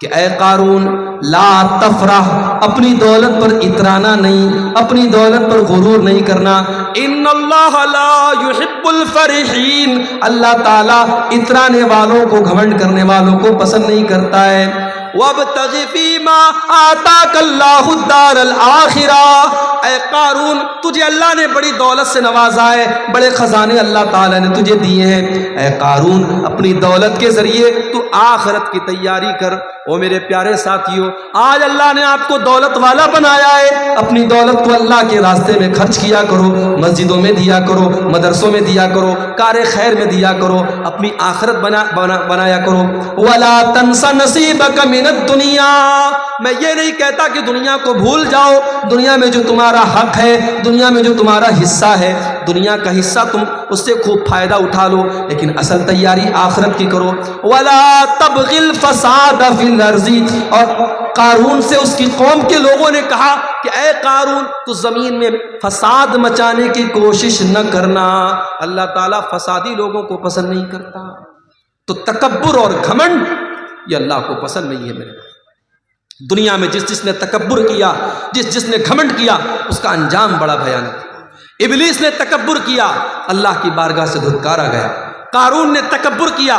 کہ اے قارون لا تفرح، اپنی دولت پر اترانا نہیں، اپنی دولت پر غرور نہیں کرنا، ان اللہ لا يحب الفرحین، اللہ تعالیٰ اترانے والوں کو، گھمنڈ کرنے والوں کو پسند نہیں کرتا ہے۔ وَابْتَغِ فِي مَا آتَاكَ اللَّهُ الدَّارَ الْآخِرَةَ، اے قارون تجھے اللہ نے بڑی دولت سے نوازا ہے، بڑے خزانے اللہ تعالیٰ نے تجھے دیے ہیں، اے قارون اپنی دولت کے ذریعے تو آخرت کی تیاری کر۔ او میرے پیارے ساتھیوں، آج اللہ نے آپ کو دولت والا بنایا ہے، اپنی دولت کو اللہ کے راستے میں خرچ کیا کرو، مسجدوں میں دیا کرو، مدرسوں میں دیا کرو، کار خیر میں دیا کرو، اپنی آخرت بنایا کرو۔ وَلَا تَنْسَ نَصِيبَكَ مِنَ الدُّنْيَا، میں یہ نہیں کہتا کہ دنیا کو بھول جاؤ، دنیا میں جو تمہارا حق ہے، دنیا میں جو تمہارا حصہ ہے، دنیا کا حصہ تم اس سے خوب فائدہ اٹھا لو، لیکن اصل تیاری آخرت کی کرو۔ وَلَا تَبْغِ الْفَسَادَ فِي الْأَرْضِ، اور قارون سے اس کی قوم کے لوگوں نے کہا کہ اے قارون تو زمین میں فساد مچانے کی کوشش نہ کرنا، اللہ تعالیٰ فسادی لوگوں کو پسند نہیں کرتا۔ تو تکبر اور گھمنڈ یہ اللہ کو پسند نہیں ہے میرے بھائی۔ دنیا میں جس نے تکبر کیا، جس نے گھمنڈ کیا، اس کا انجام بڑا بھیانک۔ ابلیس نے تکبر کیا، اللہ کی بارگاہ سے دھتکارا گیا۔ قارون نے تکبر کیا،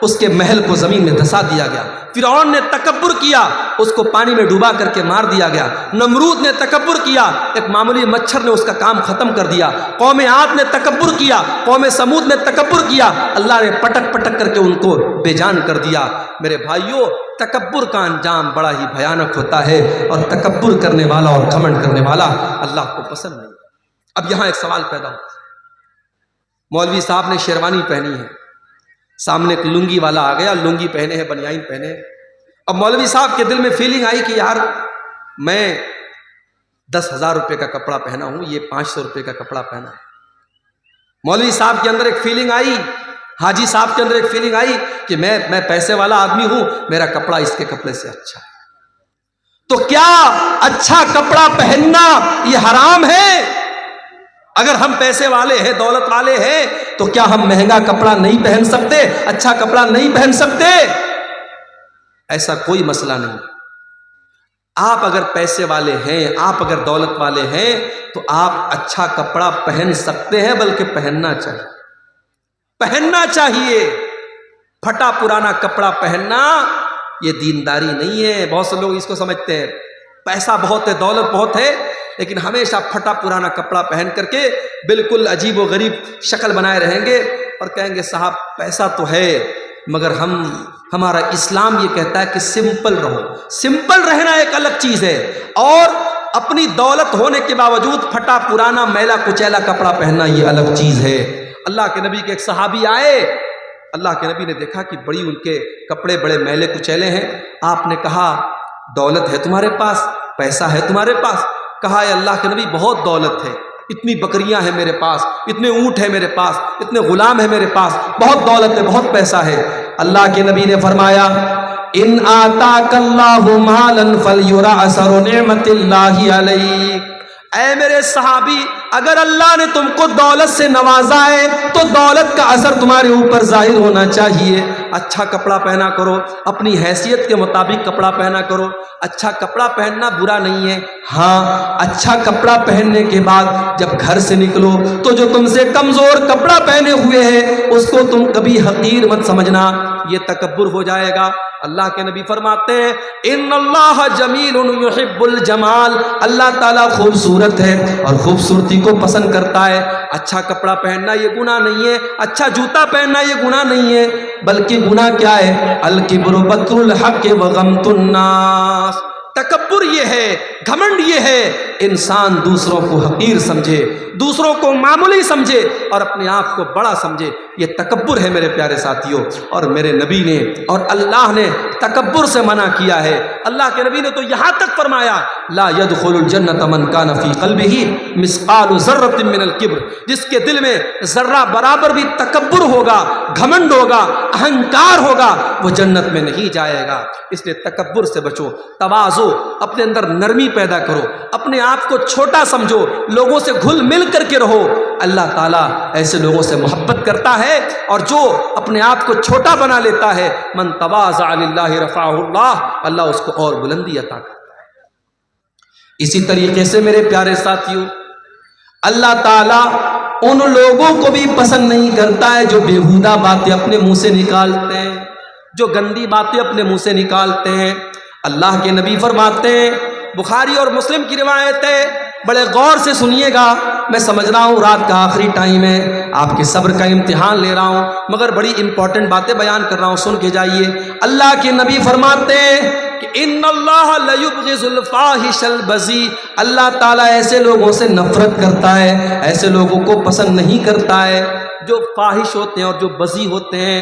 اس کے محل کو زمین میں دھسا دیا گیا۔ فرعون نے تکبر کیا، اس کو پانی میں ڈوبا کر کے مار دیا گیا۔ نمرود نے تکبر کیا، ایک معمولی مچھر نے اس کا کام ختم کر دیا۔ قوم عاد نے تکبر کیا، قوم سمود نے تکبر کیا، اللہ نے پٹک پٹک کر کے ان کو بے جان کر دیا۔ میرے بھائیوں، تکبر کا انجام بڑا ہی بھیانک ہوتا ہے، اور تکبر کرنے والا اور گھمنڈ کرنے والا اللہ کو پسند نہیں۔ اب یہاں ایک سوال پیدا ہوتا ہے، مولوی صاحب نے شیروانی پہنی ہے، سامنے ایک لنگی والا آ گیا، لنگی پہنے ہے، بنیان پہنے ہے۔ اب مولوی صاحب کے دل میں فیلنگ آئی کہ یار میں 10,000 روپے کا کپڑا پہنا ہوں، یہ 500 روپے کا کپڑا پہنا ہے۔ مولوی صاحب کے اندر ایک فیلنگ آئی، حاجی صاحب کے اندر ایک فیلنگ آئی کہ میں پیسے والا آدمی ہوں، میرا کپڑا اس کے کپڑے سے اچھا ہے۔ تو کیا اچھا کپڑا پہننا یہ حرام ہے؟ اگر ہم پیسے والے ہیں، دولت والے ہیں، تو کیا ہم مہنگا کپڑا نہیں پہن سکتے، اچھا کپڑا نہیں پہن سکتے؟ ایسا کوئی مسئلہ نہیں۔ آپ اگر پیسے والے ہیں، آپ اگر دولت والے ہیں، تو آپ اچھا کپڑا پہن سکتے ہیں، بلکہ پہننا چاہیے، پہننا چاہیے۔ پھٹا پرانا کپڑا پہننا یہ دینداری نہیں ہے۔ بہت سے لوگ اس کو سمجھتے ہیں پیسہ بہت ہے، دولت بہت ہے، لیکن ہمیشہ پھٹا پرانا کپڑا پہن کر کے بالکل عجیب و غریب شکل بنائے رہیں گے اور کہیں گے صاحب پیسہ تو ہے، مگر ہمارا اسلام یہ کہتا ہے کہ سمپل رہو۔ سمپل رہنا ایک الگ چیز ہے، اور اپنی دولت ہونے کے باوجود پھٹا پرانا میلا کچیلا کپڑا پہننا یہ الگ چیز ہے۔ اللہ کے نبی کے ایک صحابی آئے، اللہ کے نبی نے دیکھا کہ بڑی ان کے کپڑے بڑے میلے کچیلے ہیں۔ آپ نے کہا دولت ہے تمہارے پاس، پیسہ ہے تمہارے پاس؟ کہا اے اللہ کے نبی بہت دولت ہے، اتنی بکریاں ہیں میرے پاس، اتنے اونٹ ہیں میرے پاس، اتنے غلام ہیں میرے پاس، بہت دولت ہے، بہت پیسہ ہے۔ اللہ کے نبی نے فرمایا ان آتاک اللہ مالا فلیرا اثر نعمت اللہ علیک، اے میرے صحابی اگر اللہ نے تم کو دولت سے نوازا ہے تو دولت کا اثر تمہارے اوپر ظاہر ہونا چاہیے۔ اچھا کپڑا پہنا کرو، اپنی حیثیت کے مطابق کپڑا پہنا کرو۔ اچھا کپڑا پہننا برا نہیں ہے، ہاں اچھا کپڑا پہننے کے بعد جب گھر سے نکلو تو جو تم سے کمزور کپڑا پہنے ہوئے ہے اس کو تم کبھی حقیر مت سمجھنا، یہ تکبر ہو جائے گا۔ اللہ کے نبی فرماتے ہیں ان اللہ جمیل یحب الجمال، اللہ تعالیٰ خوبصورت ہے اور خوبصورتی کو پسند کرتا ہے۔ اچھا کپڑا پہننا یہ گناہ نہیں ہے، اچھا جوتا پہننا یہ گناہ نہیں ہے، بلکہ گناہ کیا ہے؟ الکبر بطر الحق وغمط الناس، تکبر یہ ہے، گھمنڈ یہ ہے، انسان دوسروں کو حقیر سمجھے، دوسروں کو معمولی سمجھے اور اپنے آپ کو بڑا سمجھے، یہ تکبر ہے میرے پیارے ساتھیوں۔ اور میرے نبی نے اور اللہ نے تکبر سے منع کیا ہے۔ اللہ کے نبی نے تو یہاں تک فرمایا لا يدخل الجنت من کان فی قلبہ مثقال ذرۃ من الکبر، جس کے دل میں ذرہ برابر بھی تکبر ہوگا، گھمنڈ ہوگا، اہنکار ہوگا، وہ جنت میں نہیں جائے گا۔ اس لیے تکبر سے بچو، تواضع، اپنے اندر نرمی پیدا کرو، اپنے آپ کو چھوٹا سمجھو، لوگوں سے گھل مل کر کے رہو۔ اللہ تعالیٰ ایسے لوگوں سے محبت کرتا ہے، اور جو اپنے آپ کو چھوٹا بنا لیتا ہے من تواضع للہ رفعہ اللہ، اللہ اس کو اور بلندی عطا کرتا ہے۔ اسی طریقے سے میرے پیارے ساتھیوں، اللہ تعالیٰ ان لوگوں کو بھی پسند نہیں کرتا ہے جو بیہودہ باتیں اپنے منہ سے نکالتے ہیں، جو گندی باتیں اپنے منہ سے نکالتے ہیں۔ اللہ کے نبی فرماتے ہیں، بخاری اور مسلم کی روایت ہے، بڑے غور سے سنیے گا، میں سمجھ رہا ہوں رات کا آخری ٹائم ہے، آپ کے صبر کا امتحان لے رہا ہوں، مگر بڑی امپورٹنٹ باتیں بیان کر رہا ہوں، سن کے جائیے۔ اللہ کے نبی فرماتے ہیں کہ ان اللہ لیبغض الفاحش البذیء، اللہ تعالیٰ ایسے لوگوں سے نفرت کرتا ہے، ایسے لوگوں کو پسند نہیں کرتا ہے جو فاحش ہوتے ہیں اور جو بذیء ہوتے ہیں۔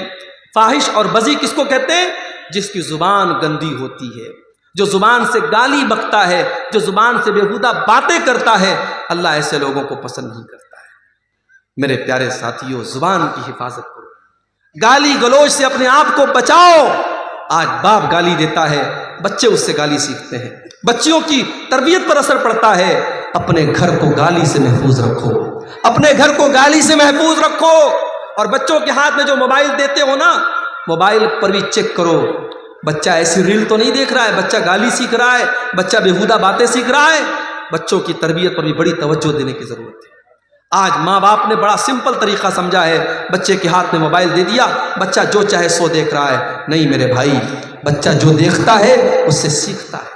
فاحش اور بذیء کس کو کہتے ہیں؟ جس کی زبان گندی ہوتی ہے، جو زبان سے گالی بکتا ہے، جو زبان سے بیہودہ باتیں کرتا ہے، اللہ ایسے لوگوں کو پسند نہیں کرتا ہے۔ میرے پیارے ساتھیوں، زبان کی حفاظت کرو، گالی گلوچ سے اپنے آپ کو بچاؤ۔ آج باپ گالی دیتا ہے، بچے اس سے گالی سیکھتے ہیں، بچیوں کی تربیت پر اثر پڑتا ہے۔ اپنے گھر کو گالی سے محفوظ رکھو، اپنے گھر کو گالی سے محفوظ رکھو۔ اور بچوں کے ہاتھ میں جو موبائل دیتے ہو نا، موبائل پر بھی چیک کرو، بچہ ایسی ریل تو نہیں دیکھ رہا ہے، بچہ گالی سیکھ رہا ہے، بچہ بیہودہ باتیں سیکھ رہا ہے۔ بچوں کی تربیت پر بھی بڑی توجہ دینے کی ضرورت ہے۔ آج ماں باپ نے بڑا سمپل طریقہ سمجھا ہے، بچے کے ہاتھ میں موبائل دے دیا، بچہ جو چاہے سو دیکھ رہا ہے۔ نہیں میرے بھائی، بچہ جو دیکھتا ہے اس سے سیکھتا ہے۔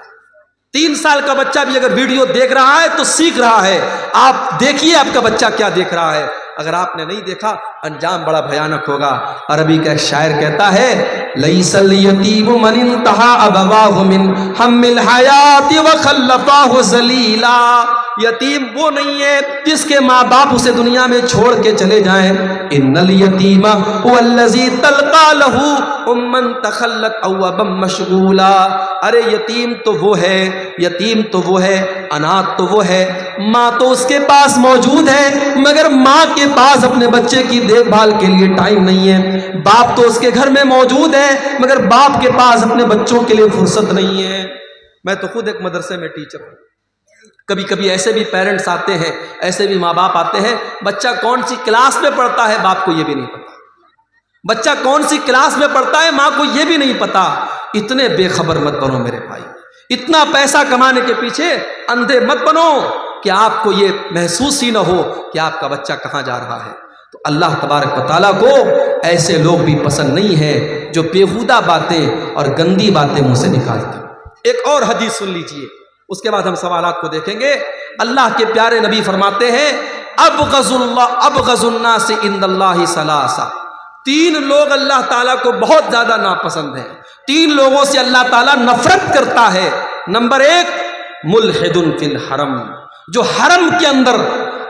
3 سال کا بچہ بھی اگر ویڈیو دیکھ رہا ہے تو سیکھ رہا ہے۔ آپ دیکھیے آپ کا بچہ کیا دیکھ رہا ہے، اگر آپ نے نہیں دیکھا انجام بڑا بھیانک ہوگا۔ عربی کا ایک شاعر کہتا ہے لیس الیتیم من انتہا ابواہ من ہم الحیات وخلفاہ ذلیلا، یتیم وہ نہیں ہے جس کے ماں باپ اسے دنیا میں چھوڑ کے چلے جائیں۔ ان الیتیم هو الذی تلقى له اما تخلت او ابا مشغولا، ارے یتیم تو وہ ہے، یتیم تو وہ ہے، انات تو وہ ہے، ماں تو اس کے پاس موجود ہے مگر ماں کے پاس اپنے بچے کی دیکھ بھال کے لیے ٹائم نہیں ہے، باپ تو اس کے گھر میں موجود ہے مگر باپ کے پاس اپنے بچوں کے لیے فرصت نہیں ہے۔ میں تو خود ایک مدرسے میں ٹیچر ہوں، کبھی کبھی ایسے بھی پیرنٹس آتے ہیں، ایسے بھی ماں باپ آتے ہیں، بچہ کون سی کلاس میں پڑھتا ہے باپ کو یہ بھی نہیں پتا، بچہ کون سی کلاس میں پڑھتا ہے ماں کو یہ بھی نہیں پتا۔ اتنے بے خبر مت بنو میرے بھائی، اتنا پیسہ کمانے کے پیچھے اندھے مت بنو کہ آپ کو یہ محسوس ہی نہ ہو کہ آپ کا بچہ کہاں جا رہا ہے۔ تو اللہ تبارک و تعالیٰ کو ایسے لوگ بھی پسند نہیں ہیں جو بیہودہ باتیں اور گندی باتیں منہ سے نکالتے۔ ایک اور حدیث سن لیجئے، اس کے بعد ہم سوالات کو دیکھیں گے۔ اللہ کے پیارے نبی فرماتے ہیں ابغض الناس عند اللہ ثلاثہ، 3 لوگ اللہ تعالیٰ کو بہت زیادہ ناپسند ہیں، 3 لوگوں سے اللہ تعالیٰ نفرت کرتا ہے۔ نمبر 1 ملحد فی الحرم، جو حرم کے اندر،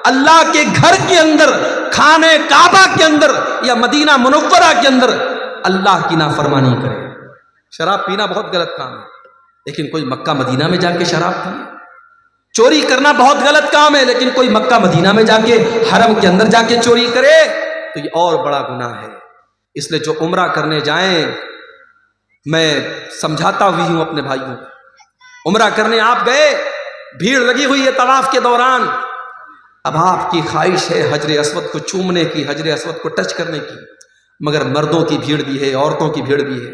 اللہ کے گھر کے اندر، خانہ کعبہ کے اندر یا مدینہ منورہ کے اندر اللہ کی نافرمانی کرے۔ شراب پینا بہت غلط کام ہے، لیکن کوئی مکہ مدینہ میں جا کے شراب پیے۔ چوری کرنا بہت غلط کام ہے، لیکن کوئی مکہ مدینہ میں جا کے حرم کے اندر جا کے چوری کرے تو یہ اور بڑا گناہ ہے۔ اس لیے جو عمرہ کرنے جائیں، میں سمجھاتا ہوئی ہوں اپنے بھائیوں، عمرہ کرنے آپ گئے، بھیڑ لگی ہوئی ہے طواف کے دوران، اب آپ کی خواہش ہے حجر اسود کو چومنے کی، حجر اسود کو ٹچ کرنے کی، مگر مردوں کی بھیڑ بھی ہے، عورتوں کی بھیڑ بھی ہے۔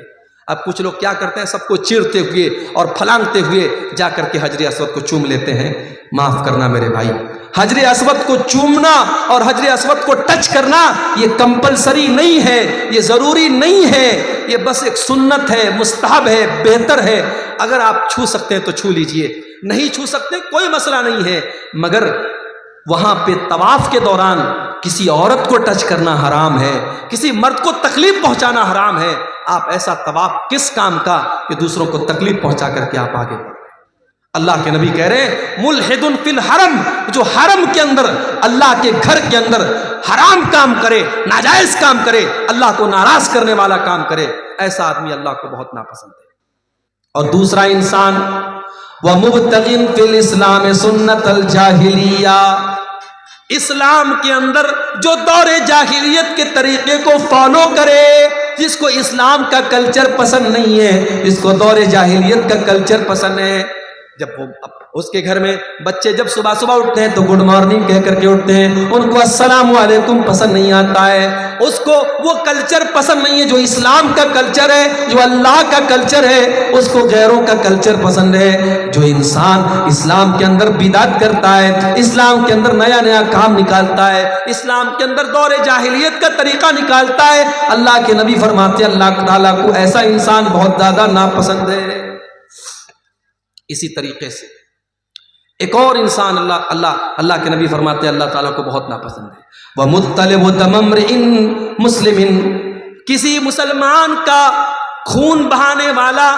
اب کچھ لوگ کیا کرتے ہیں، سب کو چیرتے ہوئے اور پھلانگتے ہوئے جا کر کے حجر اسود کو چوم لیتے ہیں۔ معاف کرنا میرے بھائی، حجر اسود کو چومنا اور حجر اسود کو ٹچ کرنا یہ کمپلسری نہیں ہے، یہ ضروری نہیں ہے، یہ بس ایک سنت ہے، مستحب ہے، بہتر ہے۔ اگر آپ چھو سکتے ہیں تو چھو لیجئے، نہیں چھو سکتے کوئی مسئلہ نہیں ہے، مگر وہاں پہ طواف کے دوران کسی عورت کو ٹچ کرنا حرام ہے، کسی مرد کو تکلیف پہنچانا حرام ہے۔ آپ ایسا طواف کس کام کا کہ دوسروں کو تکلیف پہنچا کر کے آپ آگے بڑھ رہے ہیں۔ اللہ کے نبی کہہ رہے ہیں ملحدن فی الحرم، جو حرم کے اندر، اللہ کے گھر کے اندر حرام کام کرے، ناجائز کام کرے، اللہ کو ناراض کرنے والا کام کرے، ایسا آدمی اللہ کو بہت ناپسند ہے۔ اور دوسرا انسان وَمُبْتَغٍ فِي الْإِسْلَامِ سُنَّةَ الْجَاهِلِيَّةِ، اسلام کے اندر جو دور جاہلیت کے طریقے کو فالو کرے، جس کو اسلام کا کلچر پسند نہیں ہے، جس کو دور جاہلیت کا کلچر پسند ہے، جب وہ اس کے گھر میں بچے جب صبح صبح اٹھتے ہیں تو گڈ مارننگ کہہ کر کے اٹھتے ہیں، ان کو السلام علیکم پسند نہیں آتا ہے، اس کو وہ کلچر پسند نہیں ہے جو اسلام کا کلچر ہے، جو اللہ کا کلچر ہے، اس کو غیروں کا کلچر پسند ہے۔ جو انسان اسلام کے اندر بدعت کرتا ہے، اسلام کے اندر نیا نیا کام نکالتا ہے، اسلام کے اندر دور جاہلیت کا طریقہ نکالتا ہے، اللہ کے نبی فرماتے ہیں اللہ تعالیٰ کو ایسا انسان بہت زیادہ ناپسند ہے۔ اسی طریقے سے ایک اور انسان اللہ کے نبی فرماتے ہیں اللہ تعالیٰ کو بہت ناپسند ہے، وَمُطَّلِبُ دَمَ امْرِئٍ مُسْلِمٍ، کسی مسلمان کا خون بہانے والا،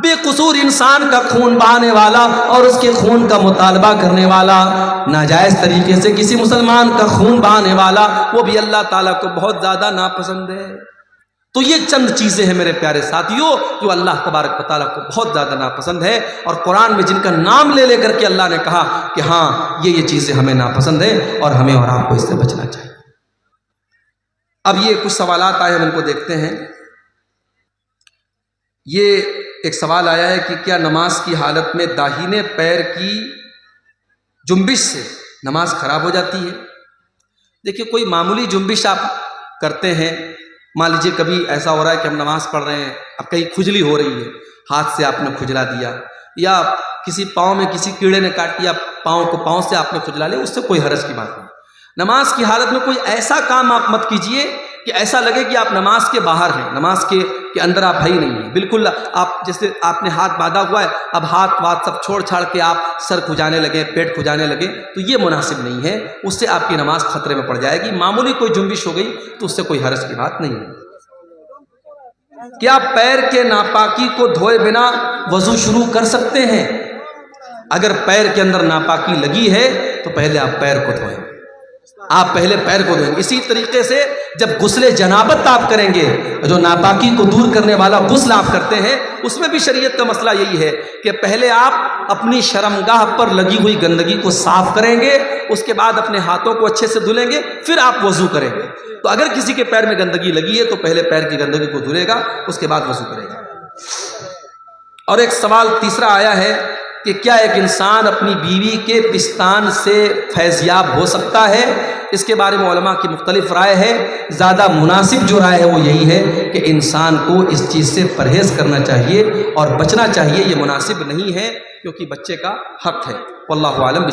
بے قصور انسان کا خون بہانے والا اور اس کے خون کا مطالبہ کرنے والا، ناجائز طریقے سے کسی مسلمان کا خون بہانے والا، وہ بھی اللہ تعالیٰ کو بہت زیادہ ناپسند ہے۔ تو یہ چند چیزیں ہیں میرے پیارے ساتھیوں جو اللہ تبارک و تعالیٰ کو بہت زیادہ ناپسند ہے، اور قرآن میں جن کا نام لے لے کر کے اللہ نے کہا کہ ہاں یہ چیزیں ہمیں ناپسند ہیں اور ہمیں اور آپ کو اس سے بچنا چاہیے۔ اب یہ کچھ سوالات آئے، ہم ان کو دیکھتے ہیں۔ یہ ایک سوال آیا ہے کہ کیا نماز کی حالت میں داہنے پیر کی جنبش سے نماز خراب ہو جاتی ہے؟ دیکھیے کوئی معمولی جنبش آپ کرتے ہیں، مان لیجیے کبھی ایسا ہو رہا ہے کہ ہم نماز پڑھ رہے ہیں، اب کہیں کھجلی ہو رہی ہے، ہاتھ سے آپ نے کھجلا دیا، یا کسی پاؤں میں کسی کیڑے نے کاٹ دیا، پاؤں سے آپ نے کھجلا لیا، اس سے کوئی حرج کی بات نہیں۔ نماز کی حالت میں کوئی ایسا کام آپ مت کیجئے کہ ایسا لگے کہ آپ نماز کے باہر ہیں، نماز کے اندر آپ ہے ہی نہیں ہیں، بالکل آپ جیسے آپ نے ہاتھ باندھا ہوا ہے، اب ہاتھ سب چھوڑ چھاڑ کے آپ سر کھجانے لگے، پیٹ کھجانے لگے، تو یہ مناسب نہیں ہے، اس سے آپ کی نماز خطرے میں پڑ جائے گی۔ معمولی کوئی جنبش ہو گئی تو اس سے کوئی حرج کی بات نہیں ہے۔ کیا پیر کے ناپاکی کو دھوئے بنا وضو شروع کر سکتے ہیں؟ اگر پیر کے اندر ناپاکی لگی ہے تو پہلے آپ پیر کو دھوئیں، آپ پہلے پیر کو دھوئیں۔ اسی طریقے سے جب غسل جنابت آپ کریں گے، جو ناپاکی کو دور کرنے والا غسل آپ کرتے ہیں، اس میں بھی شریعت کا مسئلہ یہی ہے کہ پہلے آپ اپنی شرمگاہ پر لگی ہوئی گندگی کو صاف کریں گے، اس کے بعد اپنے ہاتھوں کو اچھے سے دھلیں گے، پھر آپ وضو کریں گے۔ تو اگر کسی کے پیر میں گندگی لگی ہے تو پہلے پیر کی گندگی کو دھلے گا، اس کے بعد وضو کرے گا۔ اور ایک سوال تیسرا آیا ہے کہ کیا ایک انسان اپنی بیوی کے پستان سے فیضیاب ہو سکتا ہے؟ اس کے بارے میں علماء کی مختلف رائے ہے، زیادہ مناسب جو رائے ہے وہ یہی ہے کہ انسان کو اس چیز سے پرہیز کرنا چاہیے اور بچنا چاہیے، یہ مناسب نہیں ہے کیونکہ بچے کا حق ہے۔ واللہ اعلم۔